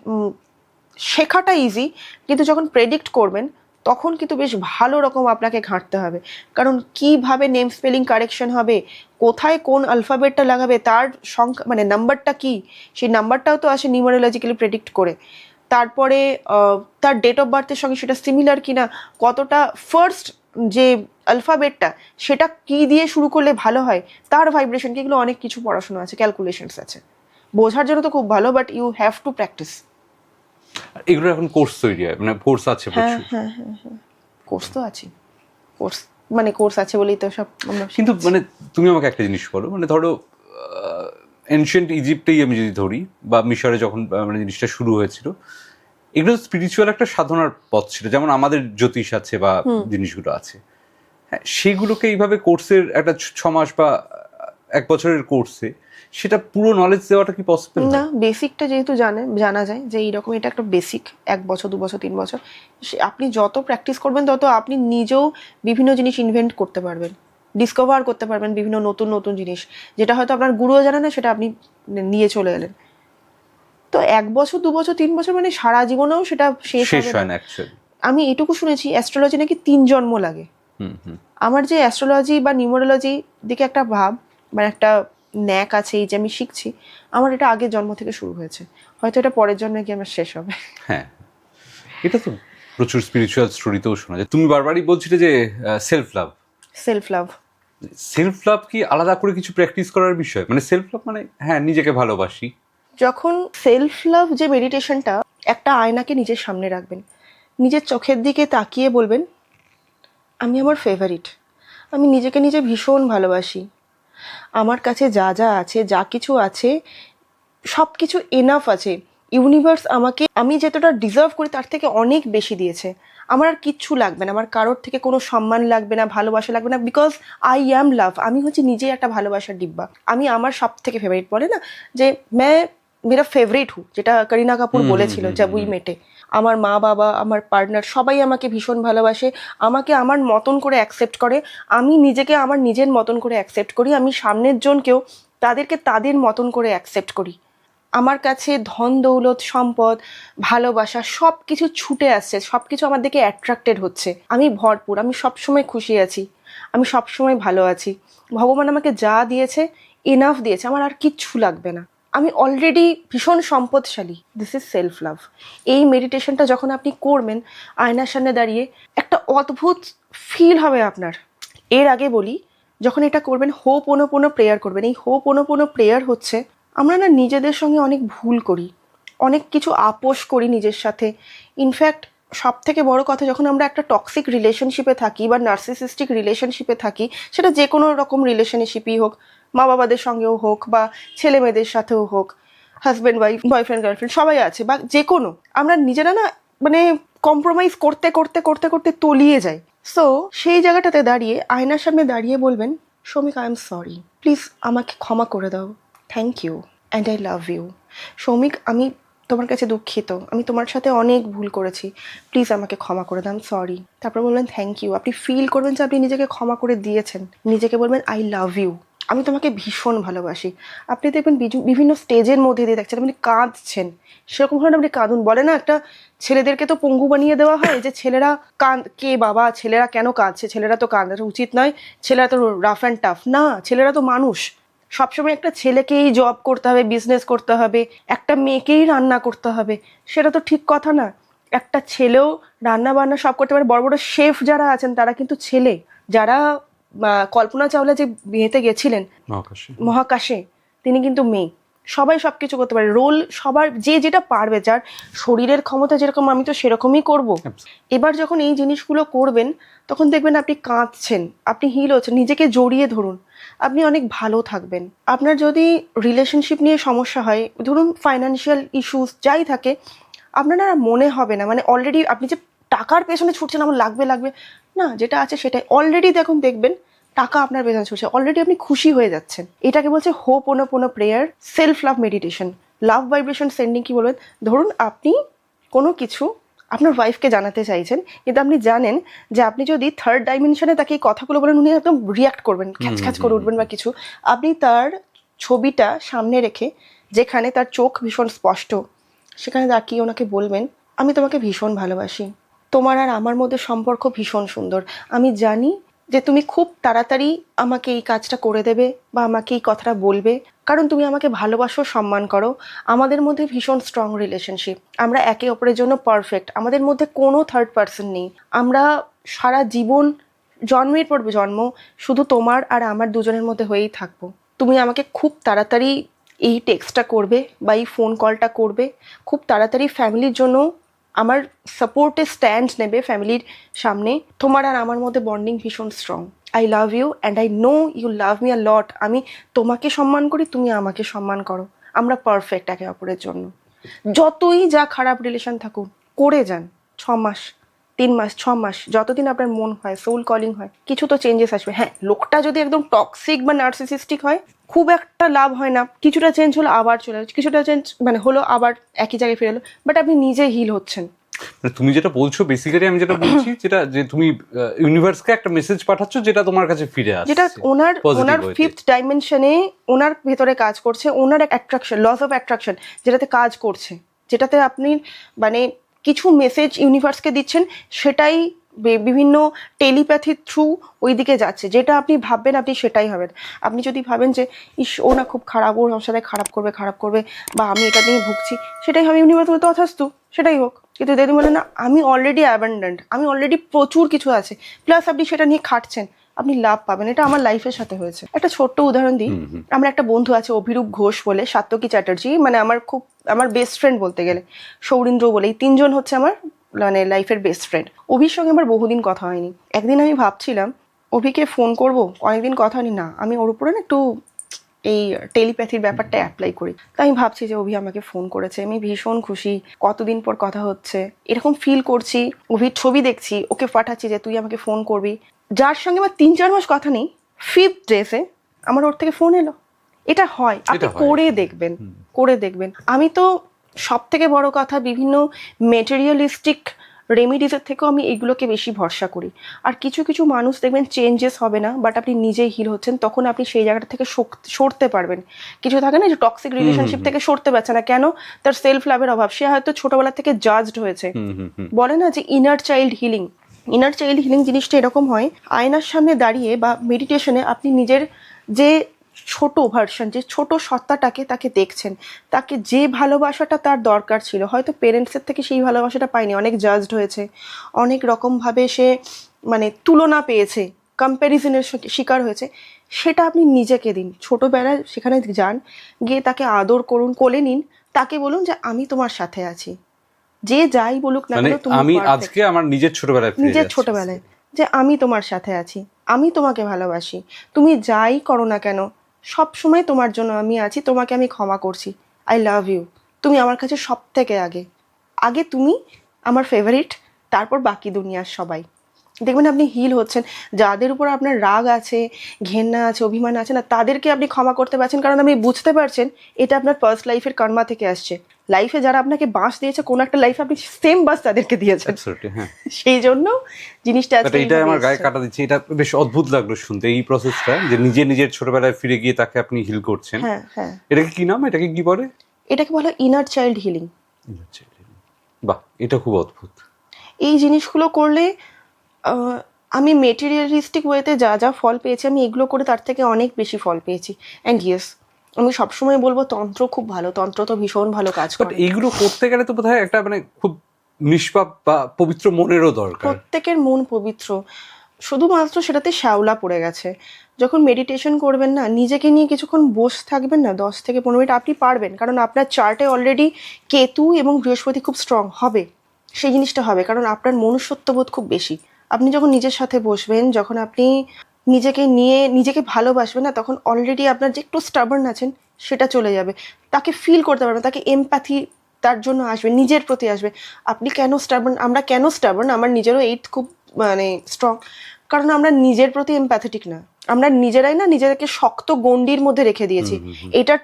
শেখাটা ইজি, কিন্তু যখন প্রেডিক্ট করবেন তখন কিন্তু বেশ ভালো রকম আপনাকে ঘাঁটতে হবে। কারণ কিভাবে নেম স্পেলিং কারেকশন হবে, কোথায় কোন আলফাবেটটা লাগাবে, তার সংখ্যা মানে নাম্বারটা কি, সেই নাম্বারটাও তো আসে নিউমারোলজিক্যালি প্রেডিক্ট করে। তারপরে তার ডেট অফ বার্থের সঙ্গে সেটা সিমিলার কিনা, কতটা ফার্স্ট যে আলফাবেটটা সেটা কি দিয়ে শুরু করলে ভালো হয়, তার ভাইব্রেশন, এগুলো অনেক কিছু পড়াশোনা আছে, ক্যালকুলেশনস আছে। বোঝার জন্য তো খুব ভালো, but you have to practice. এগুলো এখন কোর্স তৈরি হয়, মানে কোর্স আছে প্রচুর। হ্যাঁ, কোর্স তো আছে, কোর্স আছে বলেই তো সব। কিন্তু মানে তুমি আমাকে একটা জিনিস বলো, মানে ধরো এনশিয়েন্ট ইজিপ্টেই আমি যদি ধরি, বা মিশরে যখন মানে জিনিসটা শুরু হয়েছিল, এগুলো স্পিরিচুয়াল একটা সাধনার পথ ছিল, যেমন আমাদের জ্যোতিষ আছে বা জিনিসগুলো আছে। হ্যাঁ, সেগুলোকে এইভাবে কোর্সের একটা 6 মাস বা 1 বছরের কোর্সে, সেটা পুরো নলেজ দেওয়াটা কি পসিবল? না, বেসিকটা যেহেতু জানা যায় যে এইরকম, এটা একটা বেসিক, 1 বছর 2 বছর 3 বছর আপনি যত প্র্যাকটিস করবেন তত আপনি নিজেও বিভিন্ন জিনিস ইনভেন্ট করতে পারবেন, ডিসকভার করতে পারবেন বিভিন্ন নতুন নতুন জিনিস, যেটা হয়তো আপনার গুরুও জানে না, সেটা আপনি নিয়ে চলে এলেন। তো 1 বছর 2 বছর 3 বছর মানে সারা জীবনেও সেটা শেষ হয় হবে না। না। আমি এটুকু শুনেছি অ্যাস্ট্রোলজি নাকি 3 জন্ম লাগে। আমার যে অ্যাস্ট্রোলজি বা নিউমারোলজি দিকে একটা ভাব মানে একটা ন্যাক আছে, এই যে আমি শিখছি, আমার এটা আগের জন্ম থেকে শুরু হয়েছে, হয়তো এটা পরের জন্মে গিয়ে আমার শেষ হবে। হ্যাঁ, এটা তো প্রচুর স্পিরিচুয়াল স্টোরিতেও শোনা যায়। তুমি বারবারই বলছিলে যে সেলফ লাভ কি আলাদা করে কিছু প্র্যাকটিস করার বিষয়? মানে সেলফ লাভ মানে হ্যাঁ নিজেকে ভালোবাসি। যখন সেলফ লাভ যে মেডিটেশনটা, একটা আয়নাকে নিজের সামনে রাখবেন, নিজের চোখের দিকে তাকিয়ে বলবেন আমি আমার ফেভারিট, আমি নিজেকে নিজে ভীষণ ভালোবাসি, আমার কাছে যা যা আছে, যা কিছু আছে সব কিছু এনাফ আছে, ইউনিভার্স আমাকে আমি যতটা ডিজার্ভ করি তার থেকে অনেক বেশি দিয়েছে, আমার আর কিচ্ছু লাগবে না, আমার কারোর থেকে কোনো সম্মান লাগবে না, ভালোবাসা লাগবে না, বিকজ আই অ্যাম লাভ, আমি হচ্ছে নিজেই একটা ভালোবাসার ডিব্বা, আমি আমার সব থেকে ফেভারিট, বলে না যে মেরা ফেভারিট হু, যেটা করিনা কাপুর বলেছিল জব উই মেটে। আমার মা বাবা, আমার পার্টনার সবাই আমাকে ভীষণ ভালোবাসে, আমাকে আমার মতন করে অ্যাকসেপ্ট করে, আমি নিজেকে আমার নিজের মতন করে অ্যাকসেপ্ট করি, আমি সামনের জনকেও তাদেরকে তাদের মতন করে অ্যাকসেপ্ট করি, আমার কাছে ধন দৌলত সম্পদ ভালোবাসা সব কিছু ছুটে আসছে, সব কিছু আমার দিকে অ্যাট্রাক্টেড হচ্ছে, আমি ভরপুর, আমি সবসময় খুশি আছি, আমি সবসময় ভালো আছি, ভগবান আমাকে যা দিয়েছে এনাফ দিয়েছে, আমার আর কিচ্ছু লাগবে না, আমি অলরেডি ভীষণ সম্পদশালী। This is self love. এই মেডিটেশনটা যখন আপনি করবেন আয়নার সামনে দাঁড়িয়ে, একটা অদ্ভুত ফিল হবে আপনার। এর আগে বলি, যখন এটা করবেন হোপোনোপোনো প্রেয়ার করবেন। এই হোপোনোপোনো প্রেয়ার হচ্ছে, আমরা না নিজেদের সঙ্গে অনেক ভুল করি, অনেক কিছু আপোষ করি নিজের সাথে। ইনফ্যাক্ট সব থেকে বড় কথা, যখন আমরা একটা টক্সিক রিলেশনশিপে থাকি বা নার্সিসিস্টিক রিলেশনশিপে থাকি, সেটা যে কোনো রকম রিলেশনশিপই হোক, মা বাবাদের সঙ্গেও হোক বা ছেলে মেয়েদের সাথেও হোক, হাজব্যান্ড ওয়াইফ, বয়ফ্রেন্ড গার্লফ্রেন্ড সবাই আছে, বা যে কোনো, আমরা নিজেরা না মানে কম্প্রোমাইজ করতে করতে করতে করতে তলিয়ে যাই। সো সেই জায়গাটাতে দাঁড়িয়ে আয়নার সামনে দাঁড়িয়ে বলবেন, Soumik I am sorry, please আমাকে ক্ষমা করে দাও, thank you and I love you. Soumik, আমি তোমার কাছে দুঃখিত, আমি তোমার সাথে অনেক ভুল করেছি, প্লিজ আমাকে ক্ষমা করে দাও, সরি। তারপর বলবেন থ্যাংক ইউ, আপনি ফিল করবেন যে আপনি নিজেকে ক্ষমা করে দিয়েছেন, নিজেকে বলবেন আই লাভ ইউ, আমি তোমাকে ভীষণ ভালোবাসি। আপনি দেখবেন বিভিন্ন স্টেজের মধ্যে দিয়ে দেখছেন আপনি কাঁদছেন, সেরকম ধরনের আপনি কাঁদুন। বলে না একটা ছেলেদেরকে তো পঙ্গু বানিয়ে দেওয়া হয়, যে ছেলেরা কে বাবা, ছেলেরা কেন কাঁদছে, ছেলেরা তো কাঁদাটা উচিত নয়, ছেলেরা তো রাফ অ্যান্ড টাফ, না, ছেলেরা তো মানুষ। সবসময় একটা ছেলেকেই জব করতে হবে, বিজনেস করতে হবে, একটা মেয়েকেই রান্না করতে হবে, সেটা তো ঠিক কথা না। একটা ছেলেও রান্না বান্না সব করতে পারে। বড় বড় শেফ যারা আছেন তারা কিন্তু ছেলে। যারা কল্পনা চাওলা যে বিয়েতে গেছিলেন মহাকাশে, তিনি কিন্তু মেয়ে। সবাই সবকিছু করতে পারে, রোল সবার যে যেটা পারবে, যার শরীরের ক্ষমতা যেরকম, আমি তো সেরকমই করব। এবার যখন এই জিনিসগুলো করবেন তখন দেখবেন আপনি কাঁদছেন, আপনি হিল হচ্ছেন, নিজেকে জড়িয়ে ধরুন, আপনি অনেক ভালো থাকবেন। আপনার যদি রিলেশনশিপ নিয়ে সমস্যা হয়, ধরুন ফাইন্যান্সিয়াল ইস্যুস যাই থাকে, আপনার আর মনে হবে না মানে অলরেডি আপনি যে টাকার পেছনে ছুটছেন আমার লাগবে লাগবে না, যেটা আছে সেটাই অলরেডি দেখবেন টাকা আপনার পেছনে ছুটছে, অলরেডি আপনি খুশি হয়ে যাচ্ছেন। এটাকে বলছে ho'oponopono prayer, self love meditation. Love vibration sending কি বলবেন, ধরুন আপনি কোনো কিছু আপনার ওয়াইফকে জানাতে চাইছেন, কিন্তু আপনি জানেন যে আপনি যদি থার্ড ডাইমেনশনে তাকে এই কথাগুলো বলেন, উনি একদম রিয়াক্ট করবেন, খ্যাচ করে উঠবেন বা কিছু। আপনি তার ছবিটা সামনে রেখে, যেখানে তার চোখ ভীষণ স্পষ্ট, সেখানে তাকিয়ে ওনাকে বলবেন, আমি তোমাকে ভীষণ ভালোবাসি, তোমার আর আমার মধ্যে সম্পর্ক ভীষণ সুন্দর, আমি জানি যে তুমি খুব তাড়াতাড়ি আমাকে এই কাজটা করে দেবে বা আমাকে এই কথাটা বলবে, কারণ তুমি আমাকে ভালোবাসো, সম্মান করো, আমাদের মধ্যে ভীষণ স্ট্রং রিলেশনশিপ, আমরা একে অপরের জন্য পারফেক্ট, আমাদের মধ্যে কোনো থার্ড পার্সন নেই, আমরা সারা জীবন জন্মের পর জন্ম শুধু তোমার আর আমার দুজনের মধ্যে হয়েই থাকবো। তুমি আমাকে খুব তাড়াতাড়ি এই টেক্সটটা করবে বা এই ফোন কলটা করবে, খুব তাড়াতাড়ি ফ্যামিলির জন্য আমার সাপোর্টে স্ট্যান্ড নেবে ফ্যামিলির সামনে, তোমার আর আমার মধ্যে বন্ডিং ভীষণ strong, I love you and I know you love me a lot, আমি তোমাকে সম্মান করি, তুমি আমাকে সম্মান করো, আমরা পারফেক্ট একে অপরের জন্য। যতই যা খারাপ রিলেশন থাকুক করে যান, 6 মাস 3 মাস 6 মাস, যতদিন আপনার মন হয়, সোল কলিং হয়, কিছু তো চেঞ্জেস আসবে। হ্যাঁ, লোকটা যদি একদম টক্সিক বা নার্সিসিস্টিক হয়, খুব একটা লাভ হয় না, কিছুটা চেঞ্জ হলো আবার চলে যাচ্ছে, কিছুটা চেঞ্জ মানে হলো আবার একই জায়গায় ফিরে এলো, বাট আপনি নিজে হিল হচ্ছেন। তুমি যেটা বলছো বেসিক্যালি আমি যেটা বলছি যেটা যে তুমি ইউনিভার্সকে একটা মেসেজ পাঠাচ্ছ যেটা তোমার কাছে ফিরে আসছে, যেটা ওনার ফিফথ ডাইমেনশনে ওনার ভেতরে কাজ করছে, ওনার অ্যাট্রাকশন, লস অফ অ্যাট্রাকশন যেটাতে কাজ করছে, যেটাতে আপনি মানে কিছু মেসেজ ইউনিভার্সকে দিচ্ছেন, সেটাই বিভিন্ন টেলিপ্যাথির থ্রু ওই দিকে যাচ্ছে, যেটা আপনি ভাববেন আপনি সেটাই হবেন। আপনি যদি ভাবেন যে ইস ও না খুব খারাপ, ওর সাথে খারাপ করবে বা আমি এটা নিয়ে ভুগছি, সেটাই হবে, ইউনিভার্স বলতে তথাস্তু সেটাই হোক। কিন্তু যদি বলেন না আমি অলরেডি অ্যাবান্ডেন্ট, আমি অলরেডি প্রচুর কিছু আছে, প্লাস আপনি সেটা নিয়ে খাটছেন, আপনি লাভ পাবেন। এটা আমার লাইফের সাথে হয়েছে। একটা ছোট্ট উদাহরণ দিই, আমার একটা বন্ধু আছে অভিরূপ ঘোষ বলে, সাত্যকী চ্যাটার্জি, মানে আমার বেস্ট ফ্রেন্ড বলতে গেলে, সৌরিন্দ্র বলে, এই তিনজন হচ্ছে আমার মানে লাইফের বেস্ট ফ্রেন্ড। অভির সঙ্গে আমার বহুদিন কথা হয়নি। একদিন আমি ভাবছিলাম অভিকে ফোন করব, অনেকদিন কথা হয়নি, না আমি ওর উপরে না একটু এই টেলিপ্যাথির ব্যাপারটা অ্যাপ্লাই করি। তাই আমি ভাবছি যে অভি আমাকে ফোন করেছে, আমি ভীষণ খুশি, কতদিন পর কথা হচ্ছে, এরকম ফিল করছি। অভির ছবি দেখছি, ওকে পাঠাচ্ছি যে তুই আমাকে ফোন করবি। যার সঙ্গে আমার 3-4 মাস কথা নেই, 5th ডেতে আমার ওর থেকে ফোন এলো। এটা হয়, আপনি করে দেখবেন। আমি তো সব থেকে বড় কথা, বিভিন্ন মেটেরিয়ালিস্টিক রেমিডিসের থেকেও আমি এগুলোকে বেশি ভরসা করি। আর কিছু কিছু মানুষ দেখবেন চেঞ্জেস হবে না, বাট আপনি নিজেই হিল হচ্ছেন, তখন আপনি সেই জায়গাটা থেকে সরতে পারবেন। কিছু থাকে না যে টক্সিক রিলেশনশিপ থেকে সরতে পারছে না, কেন? তার সেলফ লাভের অভাব, সে হয়তো ছোটবেলা থেকে জাজড হয়েছে। বলে না যে inner child healing, inner child healing জিনিসটা এরকম হয়, আয়নার সামনে দাঁড়িয়ে বা মেডিটেশনে আপনি নিজের যে ছোট ভার্সন, যে ছোট সত্তাটাকে তাকে দেখছেন, তাকে যে ভালোবাসাটা তার দরকার ছিল, হয়তো পেরেন্টসের থেকে সেই ভালোবাসাটা পায়নি, অনেক জাজড হয়েছে, অনেক রকমভাবে সে মানে তুলনা পেয়েছে, কম্প্যারিজনের শিকার হয়েছে, সেটা আপনি নিজেকে দিন। ছোটবেলায় সেখানে যান, গিয়ে তাকে আদর করুন, কোলে নিন, তাকে বলুন যে আমি তোমার সাথে আছি, যে যাই বলুক না কেন, আমি আজকে আমার নিজের ছোটবেলায় যে আমি তোমার সাথে আছি, আমি তোমাকে ভালোবাসি, তুমি যাই করো না কেন সব সময় তোমার জন্য আমি আছি, তোমাকে আমি ক্ষমা করছি, আই লাভ ইউ, তুমি আমার কাছে সব থেকে আগে তুমি আমার ফেভারিট, তারপর বাকি দুনিয়ার সবাই। দেখবেন আপনি হিল হচ্ছেন। যাদের উপর আপনার রাগ আছে, ঘেন্না আছে, অভিমান আছে না, তাদেরকে আপনি ক্ষমা করতে পারছেন, কারণ আপনি বুঝতে পারছেন এটা আপনার পাস্ট লাইফের কর্মা থেকে আসছে। লাইফে যারা আপনাকে বাঁশ দিয়েছে, কোন একটা লাইফে আপনি সেম বাঁশ তাদেরকে দিয়েছেন, সেই জন্য জিনিসটা এটা আমার গায়ে কাটা দিচ্ছে। এটা বেশ অদ্ভুত লাগলো শুনতে, এই প্রসেসটা, যে নিজের ছোটবেলায় ফিরে গিয়ে তাকে আপনি হিল করছেন। হ্যাঁ, এটাকে কি নাম, এটাকে কি বলে? এটাকে বলে ইনার চাইল্ড হিলিং। বাহ, এটা খুব অদ্ভুত। এই জিনিসগুলো করলে আমি মেটেরিয়ালিস্টিক ওয়েতে যা ফল পেয়েছি, আমি এগুলো করে তার থেকে অনেক বেশি ফল পেয়েছি। অ্যান্ড ইয়েস, আমি সবসময় বলবো তন্ত্র খুব ভালো, তন্ত্র তো ভীষণ ভালো কাজ করে। এইগুলো করতে গেলে তো বোধহয় একটা মানে খুব নিষ্পাপ বা পবিত্র মনেরও দরকার। প্রত্যেকের মন পবিত্র, শুধুমাত্র সেটাতে শ্যাওলা পড়ে গেছে। যখন মেডিটেশন করবেন না, নিজেকে নিয়ে কিছুক্ষণ বসে থাকবেন না, 10 থেকে 15 মিনিট, আপনি পারবেন, কারণ আপনার চার্টে অলরেডি কেতু এবং বৃহস্পতি খুব স্ট্রং হবে, সেই জিনিসটা হবে, কারণ আপনার মনুষ্যত্ববোধ খুব বেশি। আপনি যখন নিজের সাথে বসবেন, যখন আপনি নিজেকে নিয়ে নিজেকে ভালোবাসবেন না, তখন অলরেডি আপনার যে একটু স্টাবার্ন আছেন সেটা চলে যাবে, তাকে ফিল করতে পারবেন, তাকে এমপ্যাথি তার জন্য আসবে, নিজের প্রতি আসবে। আপনি কেন স্টাবার্ন, আমরা কেন স্টাবার্ন, আমার নিজেরও এইট খুব মানে স্ট্রং, কারণ আমরা নিজের প্রতি এমপ্যাথেটিক না, আমরা নিজেরাই না নিজেদেরকে শক্ত গণ্ডির মধ্যে রেখে দিয়েছি। এটা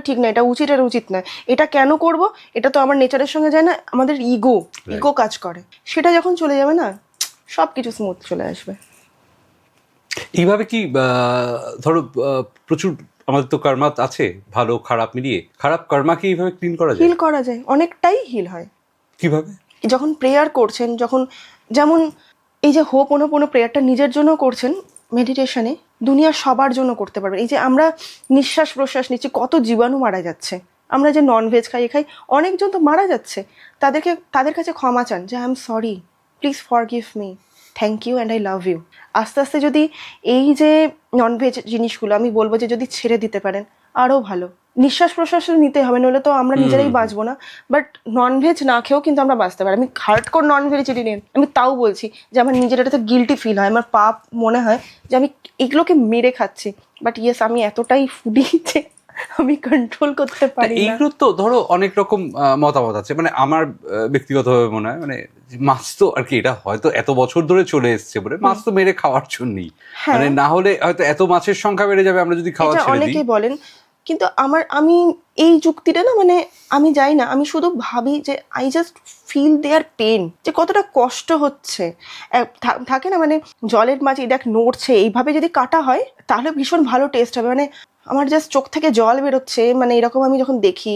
ঠিক না, এটা উচিত না, এটা কেন করব, এটা তো আমার নেচারের সঙ্গে যায় না, আমাদের ইগো কাজ করে। সেটা যখন চলে যাবে না, সবকিছু স্মুথ চলে আসবে। এইভাবে কি ধরো প্রচুর আমাদের তো কর্মা আছে, ভালো খারাপ মিলিয়ে, খারাপ কর্মাকে এইভাবে ক্লিন করা যায়? হিল করা যায়, অনেকটাই হিল হয়। কিভাবে? যখন প্রেয়ার করছেন, যখন যেমন এই যে হোপোনোপোনো প্রেয়ারটা নিজের জন্য করছেন মেডিটেশনে, দুনিয়ার সবার জন্য করতে পারবেন। এই যে আমরা নিঃশ্বাস প্রশ্বাস নিচ্ছি, কত জীবাণু মারা যাচ্ছে, আমরা যে ননভেজ খাই, অনেকজন তো মারা যাচ্ছে, তাদের কাছে ক্ষমা চান যে I am sorry, please forgive me, thank you and I love you. আস্তে আস্তে যদি এই যে ননভেজ জিনিসগুলো, আমি বলবো যে যদি ছেড়ে দিতে পারেন আরও ভালো। নিঃশ্বাস প্রশ্বাস নিতে হবে, নইলে তো আমরা নিজেরাই বাঁচবো না। বাট ননভেজ না খেয়েও কিন্তু আমরা বাঁচতে পারি। আমি হার্ডকোর নন ভেজিটেরিয়ান, আমি তাও বলছি যে আমার নিজের এটাতে গিল্টি ফিল হয়, আমার পাপ মনে হয় যে আমি এগুলোকে মেরে খাচ্ছি। বাট ইয়েস, আমি এতটাই ফুডি যে আমি কন্ট্রোল করতে পারি না। এইগুলো তো ধরো অনেক রকম মতামত আছে, মানে আমার ব্যক্তিগতভাবে মনে হয় মানে মাছ তো আর কি এটা হয়তো এত বছর ধরে চলে এসছে বলে মাছ তো মেরে খাওয়ার জন্যই, হ্যাঁ। মানে না হলে হয়তো এত মাছের সংখ্যা বেড়ে যাবে আমরা যদি খাওয়া এটা ছেড়ে দিই। অনেকেই বলেন, কিন্তু আমি এই যুক্তিটা না, মানে আমি যাই না, আমি শুধু ভাবি যে I just feel their pain, যে কতটা কষ্ট হচ্ছে। থাকে না মানে জলের মাছ এই দেখ নড়ছে, এইভাবে যদি কাটা হয় তাহলে ভীষণ ভালো টেস্ট হবে। মানে আমার জাস্ট চোখ থেকে জল বেরোচ্ছে, মানে এরকম আমি যখন দেখি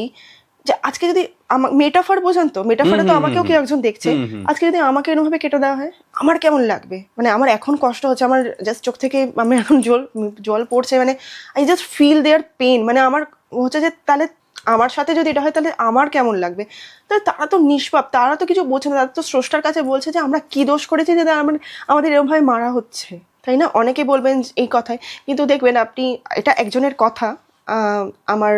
যে আজকে যদি মেটাফার বোঝান তো, মেটাফারে তো আমাকেও কেউ একজন দেখছে, আজকে যদি আমাকে এরকমভাবে কেটে দেওয়া হয় আমার কেমন লাগবে। মানে আমার এখন কষ্ট হচ্ছে, আমার জাস্ট চোখ থেকে আমি এখন জল পড়ছে, মানে I just feel their pain. মানে আমার হচ্ছে যে তাহলে আমার সাথে যদি এটা হয় তাহলে আমার কেমন লাগবে। তাহলে তারা তো নিষ্পাপ, তারা তো কিছু বোঝে না, তারা তো স্রষ্টার কাছে বলছে যে আমরা কি দোষ করেছি যে আমাদের এরকমভাবে মারা হচ্ছে, তাই না? অনেকে বলবেন এই কথায়, কিন্তু দেখবেন আপনি, এটা একজনের কথা, আমার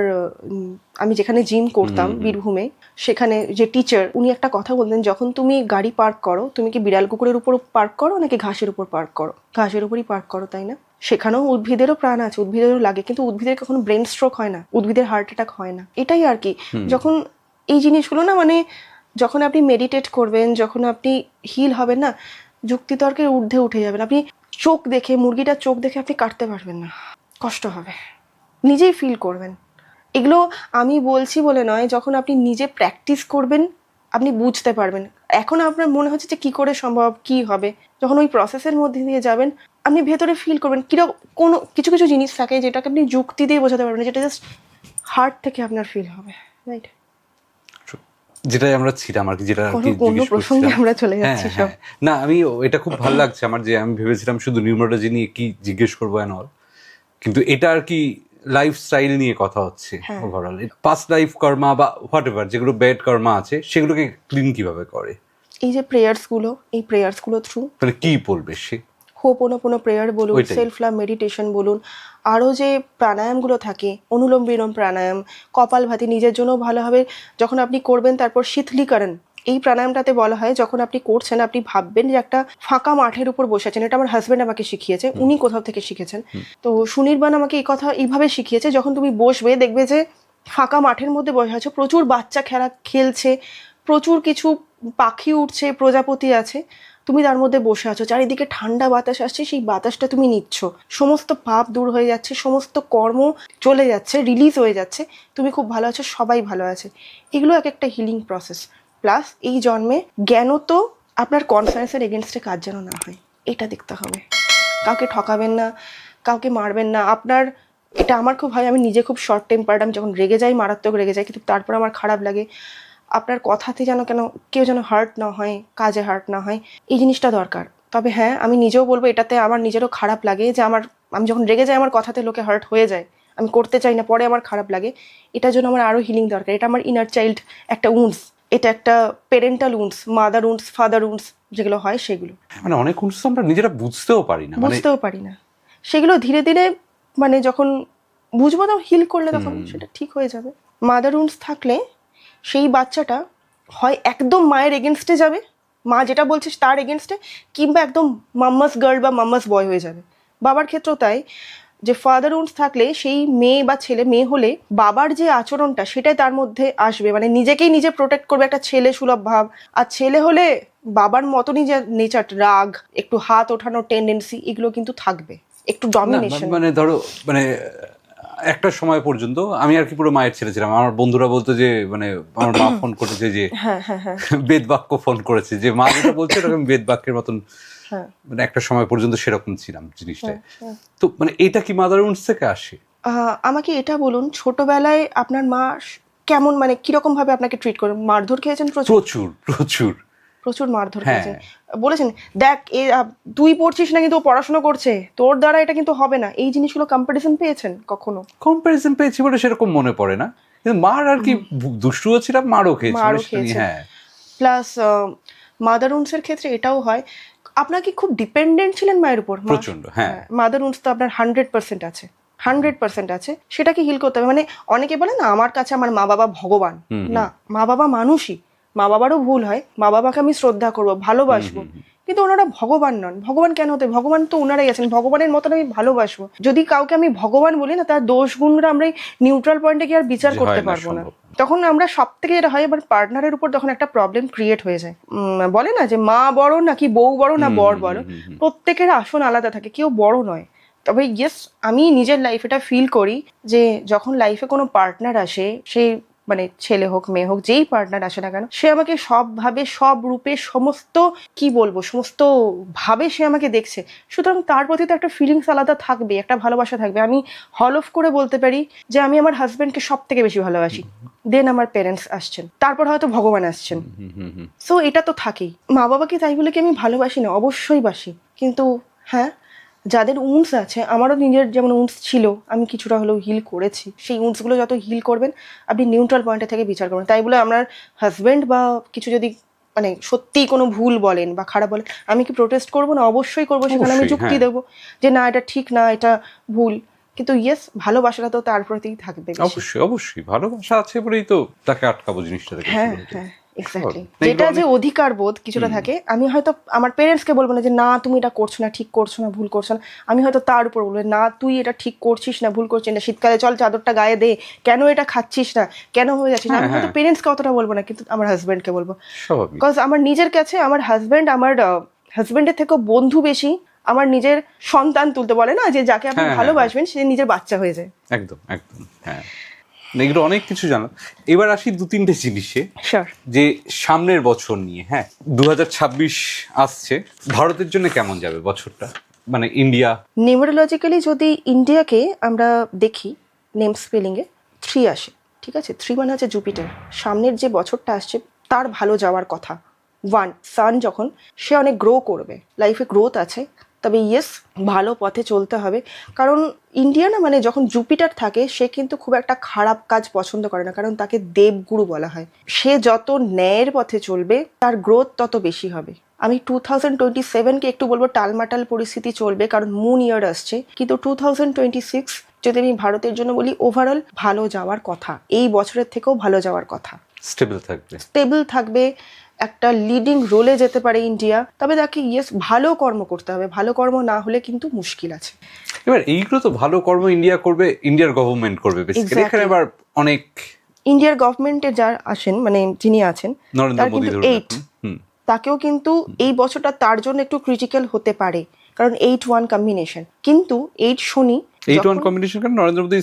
আমি যেখানে জিম করতাম বীরভূমে, সেখানে যে টিচার উনি একটা কথা বলতেন, যখন তুমি গাড়ি পার্ক করো তুমি কি বিড়াল কুকুরের উপর পার্ক করো নাকি ঘাসের উপর পার্ক করো? ঘাসের উপরই পার্ক করো, তাই না? সেখানেও উদ্ভিদেরও প্রাণ আছে, উদ্ভিদেরও লাগে, কিন্তু উদ্ভিদের কখনো ব্রেন স্ট্রোক হয় না, উদ্ভিদের হার্ট অ্যাটাক হয় না। এটাই আর কি, যখন এই জিনিসগুলো না, মানে যখন আপনি মেডিটেট করবেন, যখন আপনি হিল হবেন না, যুক্তিতর্কের ঊর্ধ্বে উঠে যাবেন। আপনি চোখ দেখে, মুরগিটার চোখ দেখে আপনি কাটতে পারবেন না, কষ্ট হবে, নিজেই ফিল করবেন। এগুলো আমি বলছি বলে নয়, যখন আপনি নিজে প্র্যাকটিস করবেন আপনি বুঝতে পারবেন। এখন আপনার মনে হচ্ছে যে কি করে সম্ভব, কি হবে, যখন ওই প্রসেসের মধ্যে দিয়ে যাবেন আপনি ভেতরে ফিল করবেন। কিরকম কোনো কিছু কিছু জিনিস থাকে যেটাকে আপনি যুক্তি দিয়ে বোঝাতে পারবেন, যেটা জাস্ট হার্ট থেকে আপনার ফিল হবে, রাইট? যেটাই আমরা ছিলাম আর কি, যেটা আর কি অন্য প্রসঙ্গে আমরা চলে যাচ্ছি সব। না আমি এটা খুব ভালো লাগছে আমার, যে আমি ভেবেছিলাম শুধু নিউমারোলজি নিয়ে কি জিজ্ঞেস করবো এন্ড অল, কিন্তু এটা আর কি লাইফস্টাইল নিয়ে কথা হচ্ছে ওভারঅল। পাস্ট লাইফ কর্মা বা হোয়াট এভার যেগুলো ব্যাড কর্মা আছে সেগুলোকে ক্লিন কিভাবে করে? এই যে প্রেয়ার্সগুলো, এই প্রেয়ার্সগুলো থ্রু, মানে কি বলবে সে, হোপোনোপোনো প্রেয়ার বলুন, ওইটাই। সেলফ লাভ মেডিটেশন বলুন, আরও যে প্রাণায়ামগুলো থাকে, অনুলোম বিলোম প্রাণায়াম, কপালভাতি, নিজের জন্য ভালো হবে যখন আপনি করবেন। তারপর শীতলীকরণ, এই প্রাণায়ামটাতে বলা হয় যখন আপনি করছেন আপনি ভাববেন যে একটা ফাঁকা মাঠের উপর বসে আছেন। এটা আমার হাজব্যান্ড আমাকে শিখিয়েছে, উনি কোথাও থেকে শিখেছেন। তো সুনির্বাণ আমাকে এই কথা এইভাবে শিখিয়েছে, যখন তুমি বসবে দেখবে যে ফাঁকা মাঠের মধ্যে বসে আছো, প্রচুর বাচ্চা খেলছে, প্রচুর কিছু পাখি উঠছে, প্রজাপতি আছে, তুমি তার মধ্যে বসে আছো, চারিদিকে ঠান্ডা বাতাস আসছে, সেই বাতাসটা তুমি নিচ্ছ, সমস্ত পাপ দূর হয়ে যাচ্ছে, সমস্ত কর্ম চলে যাচ্ছে, রিলিজ হয়ে যাচ্ছে, তুমি খুব ভালো আছো, সবাই ভালো আছে। এগুলো এক একটা হিলিং প্রসেস। প্লাস এই জন্মে জ্ঞানও তো আপনার কনসায়েন্সের এগেনস্টে কাজ যেন না হয়, এটা দেখতে হবে। কাউকে ঠকাবেন না, কাউকে মারবেন না। আপনার এটা আমার খুব হয়, আমি নিজে খুব শর্ট টেম্পার্ড, আমি যখন রেগে যাই মারাত্মক রেগে যাই, কিন্তু তারপর আমার খারাপ লাগে। আপনার কথাতে যেন কেউ যেন হার্ট না হয়, কাজে হার্ট না হয়, এই জিনিসটা দরকার। তবে হ্যাঁ, আমি নিজেও বলবো এটাতে আমার নিজেরও খারাপ লাগে যে আমি যখন রেগে যাই আমার কথাতে লোকে হার্ট হয়ে যায়, আমি করতে চাই না, পরে আমার খারাপ লাগে। এটার জন্য আমার আরও হিলিং দরকার। এটা আমার ইনার চাইল্ড একটা উন্স, এটা একটা parental wounds, mother wounds, father wounds যেগুলো হয় সেগুলো। মানে অনেক উন্স আমরা নিজেরা বুঝতেও পারি না, বুঝতেও পারি না, সেগুলো ধীরে ধীরে মানে যখন বুঝবো না, হিল করলে তখন সেটা ঠিক হয়ে যাবে। মাদার উন্স থাকলে সেই বাচ্চাটা হয় একদম মায়ের এগেনস্টে যাবে, মা যেটা বলছে তার এগেনস্টে, কিংবা একদম মাম্মাস গার্ল বা মাম্মাস বয় হয়ে যাবে। বাবার ক্ষেত্রেও তাই, যে ফাদার উন্স থাকলে সেই মেয়ে বা ছেলে, মেয়ে হলে বাবার যে আচরণটা সেটাই তার মধ্যে আসবে, মানে নিজেকেই নিজে প্রোটেক্ট করবে, একটা ছেলে সুলভ ভাব। আর ছেলে হলে বাবার মতনই যে নেচার, রাগ, একটু হাত ওঠানোর টেন্ডেন্সি, এগুলো কিন্তু থাকবে, একটু ডমিনেশন। মানে ধরো মানে একটা সময় পর্যন্ত আমি আর কি পুরো মায়ের ছেলে ছিলাম। আমার বন্ধুরা বলতো যে মানে আমার মা ফোন করেছে যে বেদ বাক্য ফোন করেছে, যে মা যেটা বলছে এরকম বেদ বাক্যের মতন, মানে একটা সময় পর্যন্ত সেরকম ছিলাম জিনিসটা। তো মানে এটা কি মাদার উন্স থেকে আসে? আমাকে এটা বলুন, ছোটবেলায় আপনার মা কেমন, মানে কিরকম ভাবে আপনাকে ট্রিট করেন? মারধর খেয়েছেন? প্রচুর প্রচুর প্রচুর মারধর খেয়েছেন, বলেছেন দেখ তুই পড়ছিস না কিন্তু ও পড়াশোনা করছে, তোর দ্বারা এটা কিন্তু হবে না, এই জিনিসগুলো কম্পারিজন পেয়েছেন কখনো? কম্পারিজন পেয়েছি বলে সেরকম মনে পড়ে না, কিন্তু মার আর কি দুষ্টুও ছিলাম, মারও খেয়েছি। হ্যাঁ, প্লাস মাদার উন্সের ক্ষেত্রে এটাও হয়, আপনার কি খুব ডিপেন্ডেন্ট ছিলেন মায়ের উপর? প্রচন্ড। হ্যাঁ, মাদার উন্স তো আপনার 100% আছে, 100% আছে, সেটাকে হিল করতে হবে। মানে অনেকে বলে না আমার কাছে আমার মা বাবা ভগবান, না, মা বাবা মানুষই, মা বাবারও ভুল হয়, মা বাবাকে আমি শ্রদ্ধা করবো, ভালোবাসবো, কিন্তু ওনারা ভগবান নন। ভগবান কেন হতে? ভগবান তো ওনারাই আছেন। ভগবানের মতন আমি ভালোবাসবো। যদি কাউকে আমি ভগবান বলি না, তার দোষ গুণরা আমরা নিউট্রাল পয়েন্টে গিয়ে আর বিচার যে করতে হয় না, পারবো না। সম্ভব না। তখন আমরা সব থেকে যেটা হয়, এবার পার্টনারের উপর তখন একটা প্রবলেম ক্রিয়েট হয়ে যায়। বলে না যে মা বড় নাকি বউ বড় না বর বড়, প্রত্যেকের আসন আলাদা থাকে, কেউ বড় নয়। তবে ইয়েস, আমি নিজের লাইফে এটা ফিল করি যে যখন লাইফে কোনো পার্টনার আসে, সে মানে ছেলে হোক মেয়ে হোক, যেই পার্টনার আসে না কেন, সে আমাকে সবভাবে সব রূপে সমস্ত সমস্ত ভাবে সে আমাকে দেখছে। সুতরাং তার প্রতি তো একটা ফিলিংস আলাদা থাকবে, একটা ভালোবাসা থাকবে। আমি হল অফ করে বলতে পারি যে আমি আমার হাজবেন্ডকে সব থেকে বেশি ভালোবাসি, দেন আমার প্যারেন্টস আসছেন, তারপর হয়তো ভগবান আসছেন। সো এটা তো থাকেই। মা বাবাকে তাই বলে কি আমি ভালোবাসি না? অবশ্যই বাসি। কিন্তু হ্যাঁ, যাদের উন্স আছে, আমারও নিজের যেমন উন্স ছিল, আমি কিছুটা হলেও হিল করেছি। সেই উন্সগুলো যত হিল করবেন, আপনি নিউট্রাল পয়েন্টে থেকে বিচার করবেন। তাই বলে আপনার হাজবেন্ড বা কিছু যদি মানে সত্যিই কোনো ভুল বলেন বা খারাপ বলেন, আমি কি প্রোটেস্ট করবো না? অবশ্যই করবো। সেখানে আমি অবশ্যই, যুক্তি হ্যাঁ। দেবো যে না, এটা ঠিক না, এটা ভুল। কিন্তু ইয়েস, ভালোবাসাটা তো তার প্রতিই থাকবে বেশি। অবশ্যই অবশ্যই, ভালোবাসা আছে বলেই তো তাকে আটকাবো জিনিসটা থেকে। হ্যাঁ হ্যাঁ, এক্স্যাক্টলি। না, যেটা এগুলো যে অনেক- অধিকার বোধ কিছুটা থাকে, আমি হয়তো আমার পেরেন্টসকে বলবো না যে না তুমি এটা করছো না, ঠিক করছো না, ভুল করছো না। আমি হয়তো তার উপর বলবো না তুই এটা ঠিক করছিস না, ভুল করছিস না, শীতকালে চল চাদরটা গায়ে দে, কেন এটা খাচ্ছিস না, কেন হয়ে যাচ্ছিস না। আমি হয়তো পেরেন্টসকে অতটা বলবো না, কিন্তু আমার হাজবেন্ডকে বলবো। স্বাভাবিক। বিকজ আমার নিজের কাছে আমার হাজবেন্ড, আমার হাজবেন্ডের থেকেও বন্ধু বেশি, আমার নিজের সন্তান তুলতে বলে না যে যাকে আপনি হ্যাঁ, ভালোবাসবেন সে নিজের বাচ্চা হয়ে যায়। একদম একদম, হ্যাঁ। না, এগুলো অনেক কিছু জানো। এবার আসি 2-3টে জিনিসে, শিওর। যে সামনের বছর নিয়ে। হ্যাঁ, 2026 আসছে, ভারতের জন্য কেমন যাবে বছরটা, মানে ইন্ডিয়া? নিউমেরোলজিক্যালি যদি ইন্ডিয়াকে আমরা দেখি, নেম স্পেলিংয়ে 3 আসে, ঠিক আছে? 3 মানে হচ্ছে জুপিটার। সামনের যে বছরটা আসছে তার ভালো যাওয়ার কথা। 1 সান, যখন সে অনেক গ্রো করবে, লাইফে গ্রোথ আছে, তবে ইয়েস, ভালো পথে চলতে হবে। কারণ ইন্ডিয়া না, মানে যখন জুপিটার থাকে, সে কিন্তু খুব একটা খারাপ কাজ পছন্দ করে না, কারণ তাকে দেবগুরু বলা হয়। সে যত ন্যায়ের পথে চলবে, তার গ্রোথ তত বেশি হবে। আমি 2027কে একটু বলবো টালমাটাল পরিস্থিতি চলবে, কারণ মুন ইয়ার আসছে। কিন্তু 2026 যদি আমি ভারতের জন্য বলি, ওভারঅল ভালো যাওয়ার কথা, এই বছরের থেকেও ভালো যাওয়ার কথা। স্টেবল থাকবে, স্টেবল থাকবে, একটা লিডিং রোলে যেতে পারে ইন্ডিয়া। তবে তাকে ইয়েস ভালো কর্ম করতে হবে, ভালো কর্ম না হলে কিন্তু মুশকিল আছে। এবার এইগুলো তো ভালো কর্ম ইন্ডিয়া করবে, ইন্ডিয়ার গভর্নমেন্ট করবে বেসিক্যালি। এখানে এবার অনেক ইন্ডিয়ার গভর্নমেন্টের যার আসেন, মানে যিনি আছেন, নরেন্দ্র তার মোদী কিন্তু ধরুন 8, তাকেও কিন্তু এই বছরটা তার জন্য একটু ক্রিটিক্যাল হতে পারে, কারণ 8-1 কম্বিনেশন। কিন্তু 8 শনি 8-1 কম্বিনেশন, কারণ নরেন্দ্র মোদী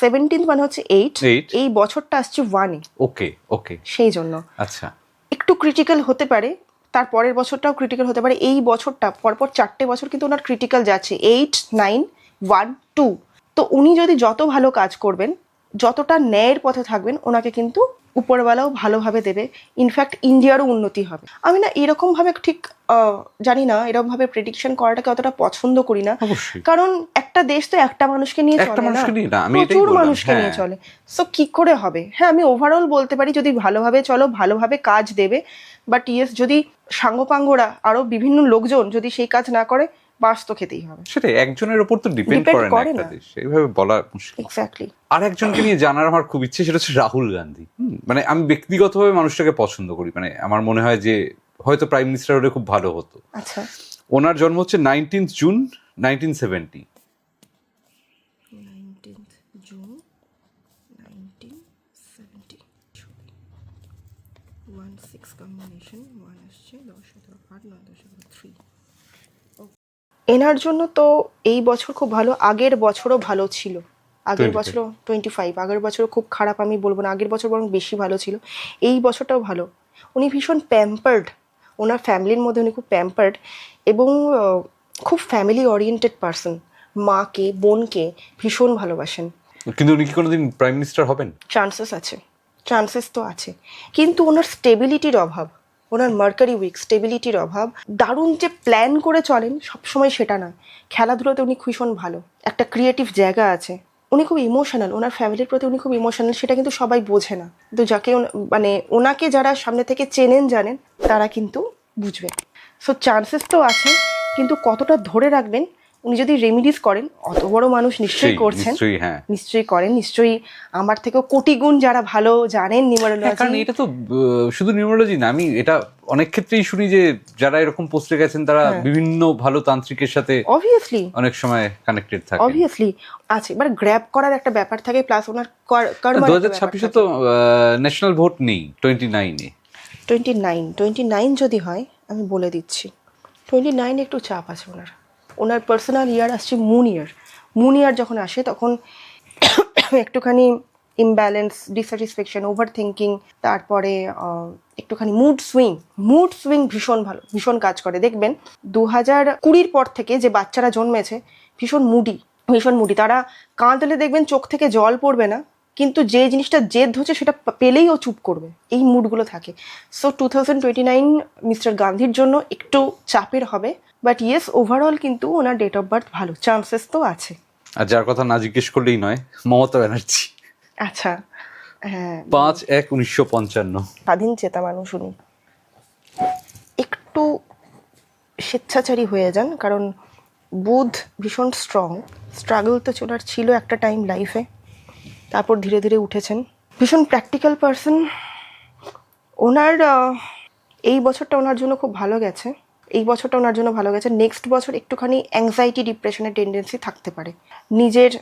17th মানে হচ্ছে 8, এই বছরটা আসছে 1-এ। ওকে ওকে, সেই জন্য আচ্ছা, একটু ক্রিটিক্যাল হতে পারে। তার পরের বছরটাও ক্রিটিক্যাল হতে পারে। এই বছরটা পরপর 4টে বছর কিন্তু ওনার ক্রিটিক্যাল যাচ্ছে, 8, 9, 1, 2। তো উনি যদি যত ভালো কাজ করবেন, যতটা ন্যায়ের পথে থাকবেন, ওনাকে কিন্তু উপরওয়ালাও ভালোভাবে দেবে। ইনফ্যাক্ট ইন্ডিয়ারও উন্নতি হবে। আমি না এরকমভাবে ঠিক জানি না, এরকমভাবে প্রেডিকশন করাটাকে অতটা পছন্দ করি না। অবশ্যই। কারণ একটা দেশ তো একটা মানুষকে নিয়ে একটা চলে না, মানুষকে নিয়ে না, আমি এটাই প্রচুর বললাম, মানুষকে নিয়ে হ্যাঁ। চলে। সো কি করে হবে? হ্যাঁ, আমি ওভারঅল বলতে পারি যদি ভালোভাবে চলো, ভালোভাবে কাজ দেবে। বাট ইয়েস, যদি সাঙ্গপাঙ্গরা আরো বিভিন্ন লোকজন যদি সেই কাজ না করে, বাস তো খেতেই হবে। সেটাই, একজনের উপর তো ডিপেন্ড Depend করে না করে একটা না। দেশ, এইভাবে বলা মুশকিল। এক্স্যাক্টলি। আর একজনকে নিয়ে জানার আমার খুব ইচ্ছে, সেটা হচ্ছে রাহুল গান্ধী। মানে আমি ব্যক্তিগতভাবে মানুষটাকে পছন্দ করি, মানে আমার মনে হয় যে হয়তো প্রাইম মিনিস্টার হলে খুব ভালো হতো। আচ্ছা, ওনার জন্ম হচ্ছে 19th June 1970। 19th June 1970। 1-6 combination, 1 আসছে, 10, 8, 9, 10, 3। এনার জন্য তো এই বছর খুব ভালো, আগের বছরও ভালো ছিল। আগের 25 বছরও 25, আগের বছরও খুব খারাপ আমি বলবো না, আগের বছর বরং বেশি ভালো ছিল। এই বছরটাও ভালো। উনি ভীষণ প্যাম্পার্ড, ওনার ফ্যামিলির মধ্যে উনি খুব প্যাম্পার্ড এবং খুব ফ্যামিলি ওরিয়েন্টেড পার্সন। মাকে, বোনকে ভীষণ ভালোবাসেন। কিন্তু উনি কি কোনোদিন প্রাইম মিনিস্টার হবেন? চান্সেস আছে, চান্সেস তো আছে, কিন্তু ওনার স্টেবিলিটির অভাব, ওনার মার্কারি উইক, স্টেবিলিটির অভাব। দারুণ যে প্ল্যান করে চলেন সবসময় সেটা না। খেলাধুলোতে উনি ভীষণ ভালো, একটা ক্রিয়েটিভ জায়গা আছে। উনি খুব ইমোশনাল, ওনার ফ্যামিলির প্রতি উনি খুব ইমোশনাল, সেটা কিন্তু সবাই বোঝে না। কিন্তু যাকে মানে ওনাকে যারা সামনে থেকে চেনেন জানেন, তারা কিন্তু বুঝবে। সো চান্সেস তো আছে, কিন্তু কতটা ধরে রাখবেন উনি যদি রেমিডিস করেন, অত বড় মানুষ নিশ্চয়ই করছেন, নিশ্চয়ই, হ্যাঁ নিশ্চয়ই করেন, নিশ্চয়ই আমার থেকেও কোটি গুণ যারা ভালো জানেন কারণ নিউমারোলজি। এটা তো শুধু নিউমারোলজি না, আমি এটা অনেক ক্ষেত্রেই শুনি যে যারা এরকম পোস্টে গেছেন তারা বিভিন্ন ভালো তান্ত্রিকের সাথে অবভিয়াসলি অনেক সময় কানেক্টেড থাকে। অবভিয়াসলি আছে, এবার গ্র্যাব করার একটা ব্যাপার থাকে, প্লাস ওনার কর্ম। 2026-এ তো ন্যাশনাল ভোট নেই, 29-এ। 29 যদি হয় আমি বলে দিচ্ছি, 29 একটু চাপ আছে ওনার পার্সোনাল ইয়ার আসছে মুন ইয়ার যখন আসে তখন একটুখানি ইমব্যালেন্স, ডিস্যাটিসফ্যাকশন, ওভার থিঙ্কিং, তারপরে একটুখানি মুড সুইং ভীষণ কাজ করে। দেখবেন 2020 পর থেকে যে বাচ্চারা জন্মেছে ভীষণ মুডি, তারা কাঁদলে দেখবেন চোখ থেকে জল পড়বে না, কিন্তু যে জিনিসটা জেদ হচ্ছে সেটা পেলেই ও চুপ করবে, এই মুডগুলো থাকে। সো 2029 মিস্টার গান্ধীর জন্য একটু চাপের হবে, বাট ইয়েস ওভারঅল কিন্তু ওনার ডেট অফ বার্থ ভালো, চান্সেস তো আছে। আর যার কথা না জিজ্ঞেস করলেই নয়, মমতা ব্যানার্জি। আচ্ছা, হ্যাঁ, 5/1/1955। স্বাধীন চেতা মানুষ উনি। একটু স্বেচ্ছাচারী হয়ে যান, কারণ বুধ ভীষণ স্ট্রাগল তো চলার ছিল একটা টাইম লাইফে, তারপর ধীরে ধীরে উঠেছেন। ভীষণ প্র্যাকটিক্যাল পারসন। ওনার এই বছরটা ওনার জন্য খুব ভালো গেছে, নেক্সট বছর একটুখানি অ্যাংজাইটি, ডিপ্রেশনের টেন্ডেন্সি থাকতে পারে। নিজের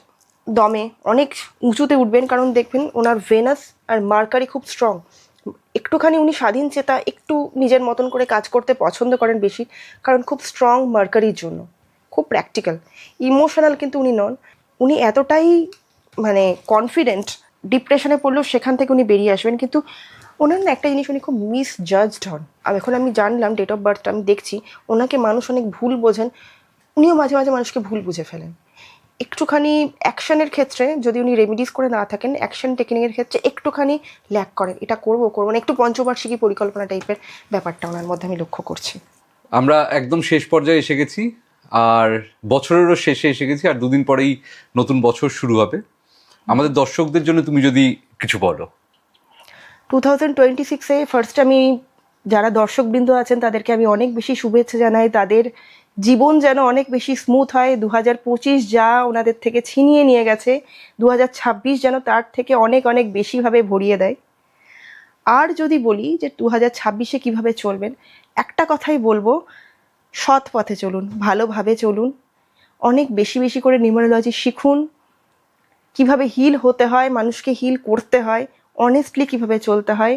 দমে অনেক উঁচুতে উঠবেন, কারণ দেখবেন ওনার ভেনাস আর মার্কারি খুব স্ট্রং। একটুখানি উনি স্বাধীন চেতা, একটু নিজের মতন করে কাজ করতে পছন্দ করেন বেশি, কারণ খুব স্ট্রং মার্কারির জন্য, খুব প্র্যাকটিক্যাল। ইমোশনাল কিন্তু উনি নন, উনি এতটাই মানে কনফিডেন্ট, ডিপ্রেশনে পড়লেও সেখান থেকে উনি বেরিয়ে আসবেন। কিন্তু ওনার না একটা জিনিস, উনি খুব মিসজাজড হন। এখন আমি জানলাম ডেট অফ বার্থটা, আমি দেখছি ওনাকে মানুষ অনেক ভুল বোঝেন, উনিও মাঝে মাঝে মানুষকে ভুল বুঝে ফেলেন। একটুখানি অ্যাকশনের ক্ষেত্রে যদি উনি রেমিডিস করে না থাকেন, অ্যাকশন টেকনিকের ক্ষেত্রে একটুখানি ল্যাক করেন, এটা করবো না, একটু পঞ্চবার্ষিকী পরিকল্পনা টাইপের ব্যাপারটা ওনার মধ্যে আমি লক্ষ্য করছি। আমরা একদম শেষ পর্যায়ে এসে গেছি, আর বছরেরও শেষে এসে গেছি, আর দুদিন পরেই নতুন বছর শুরু হবে। আমাদের দর্শকদের জন্য তুমি যদি কিছু বলো। 2026-এ ফার্স্ট আমি যারা দর্শকবৃন্দ আছেন তাদেরকে আমি অনেক বেশি শুভেচ্ছা জানাই, তাদের জীবন যেন অনেক বেশি স্মুথ হয়। 2025 যা ওনাদের থেকে ছিনিয়ে নিয়ে গেছে, 2026 যেন তার থেকে অনেক অনেক বেশিভাবে ভরিয়ে দেয়। আর যদি বলি যে 2026-এ কীভাবে চলবেন, একটা কথাই বলবো, সৎ পথে চলুন, ভালোভাবে চলুন, অনেক বেশি বেশি করে নিউমারোলজি শিখুন, কিভাবে হিল হতে হয়, মানুষকে হিল করতে হয়, অনেস্টলি কিভাবে চলতে হয়,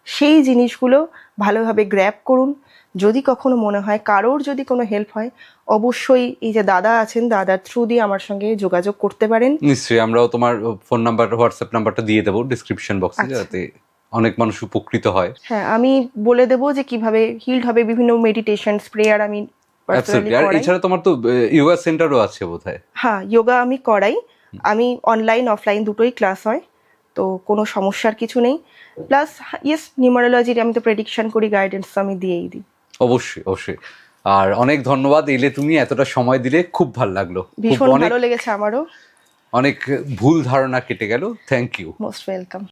সেই জিনিসগুলো ভালোভাবে গ্র্যাব করুন। যদি কখনো মনে হয় কারোর যদি কোনো হেল্প হয়, অবশ্যই এই যে দাদা আছেন, দাদার থ্রু দিয়ে আমার সঙ্গে যোগাযোগ করতে পারেন। নিশ্চয়ই, আমরাও তোমার ফোন নাম্বার, হোয়াটসঅ্যাপ নাম্বারটা দিয়ে দেবো ডিসক্রিপশন বক্সে, যাতে অনেক মানুষ উপকৃত হয়। হ্যাঁ, আমি বলে দেবো যে কিভাবে হিলড হবে, বিভিন্ন মেডিটেশন, প্রেয়ার আমি পার্সোনালি আর করাই। এছাড়া তোমার তো ইয়োগা সেন্টারও আছে বোধহয়। হ্যাঁ, যোগা আমি করাই, আমি অনলাইন অফলাইন দুটোই ক্লাস হয়, তো কোনো সমস্যার কিছু নেই। প্লাস ইয়েস, নিউমারোলজির আমি তো প্রেডিকশন করি, গাইডেন্স আমি দিয়েই দিই। অবশ্যই অবশ্যই। আর অনেক ধন্যবাদ, এলে তুমি এতটা সময় দিলে, খুব ভালো লাগলো, ভীষণ ভালো লেগেছে আমারও। অনেক ভুল ধারণা কেটে গেল। Thank you. Most welcome.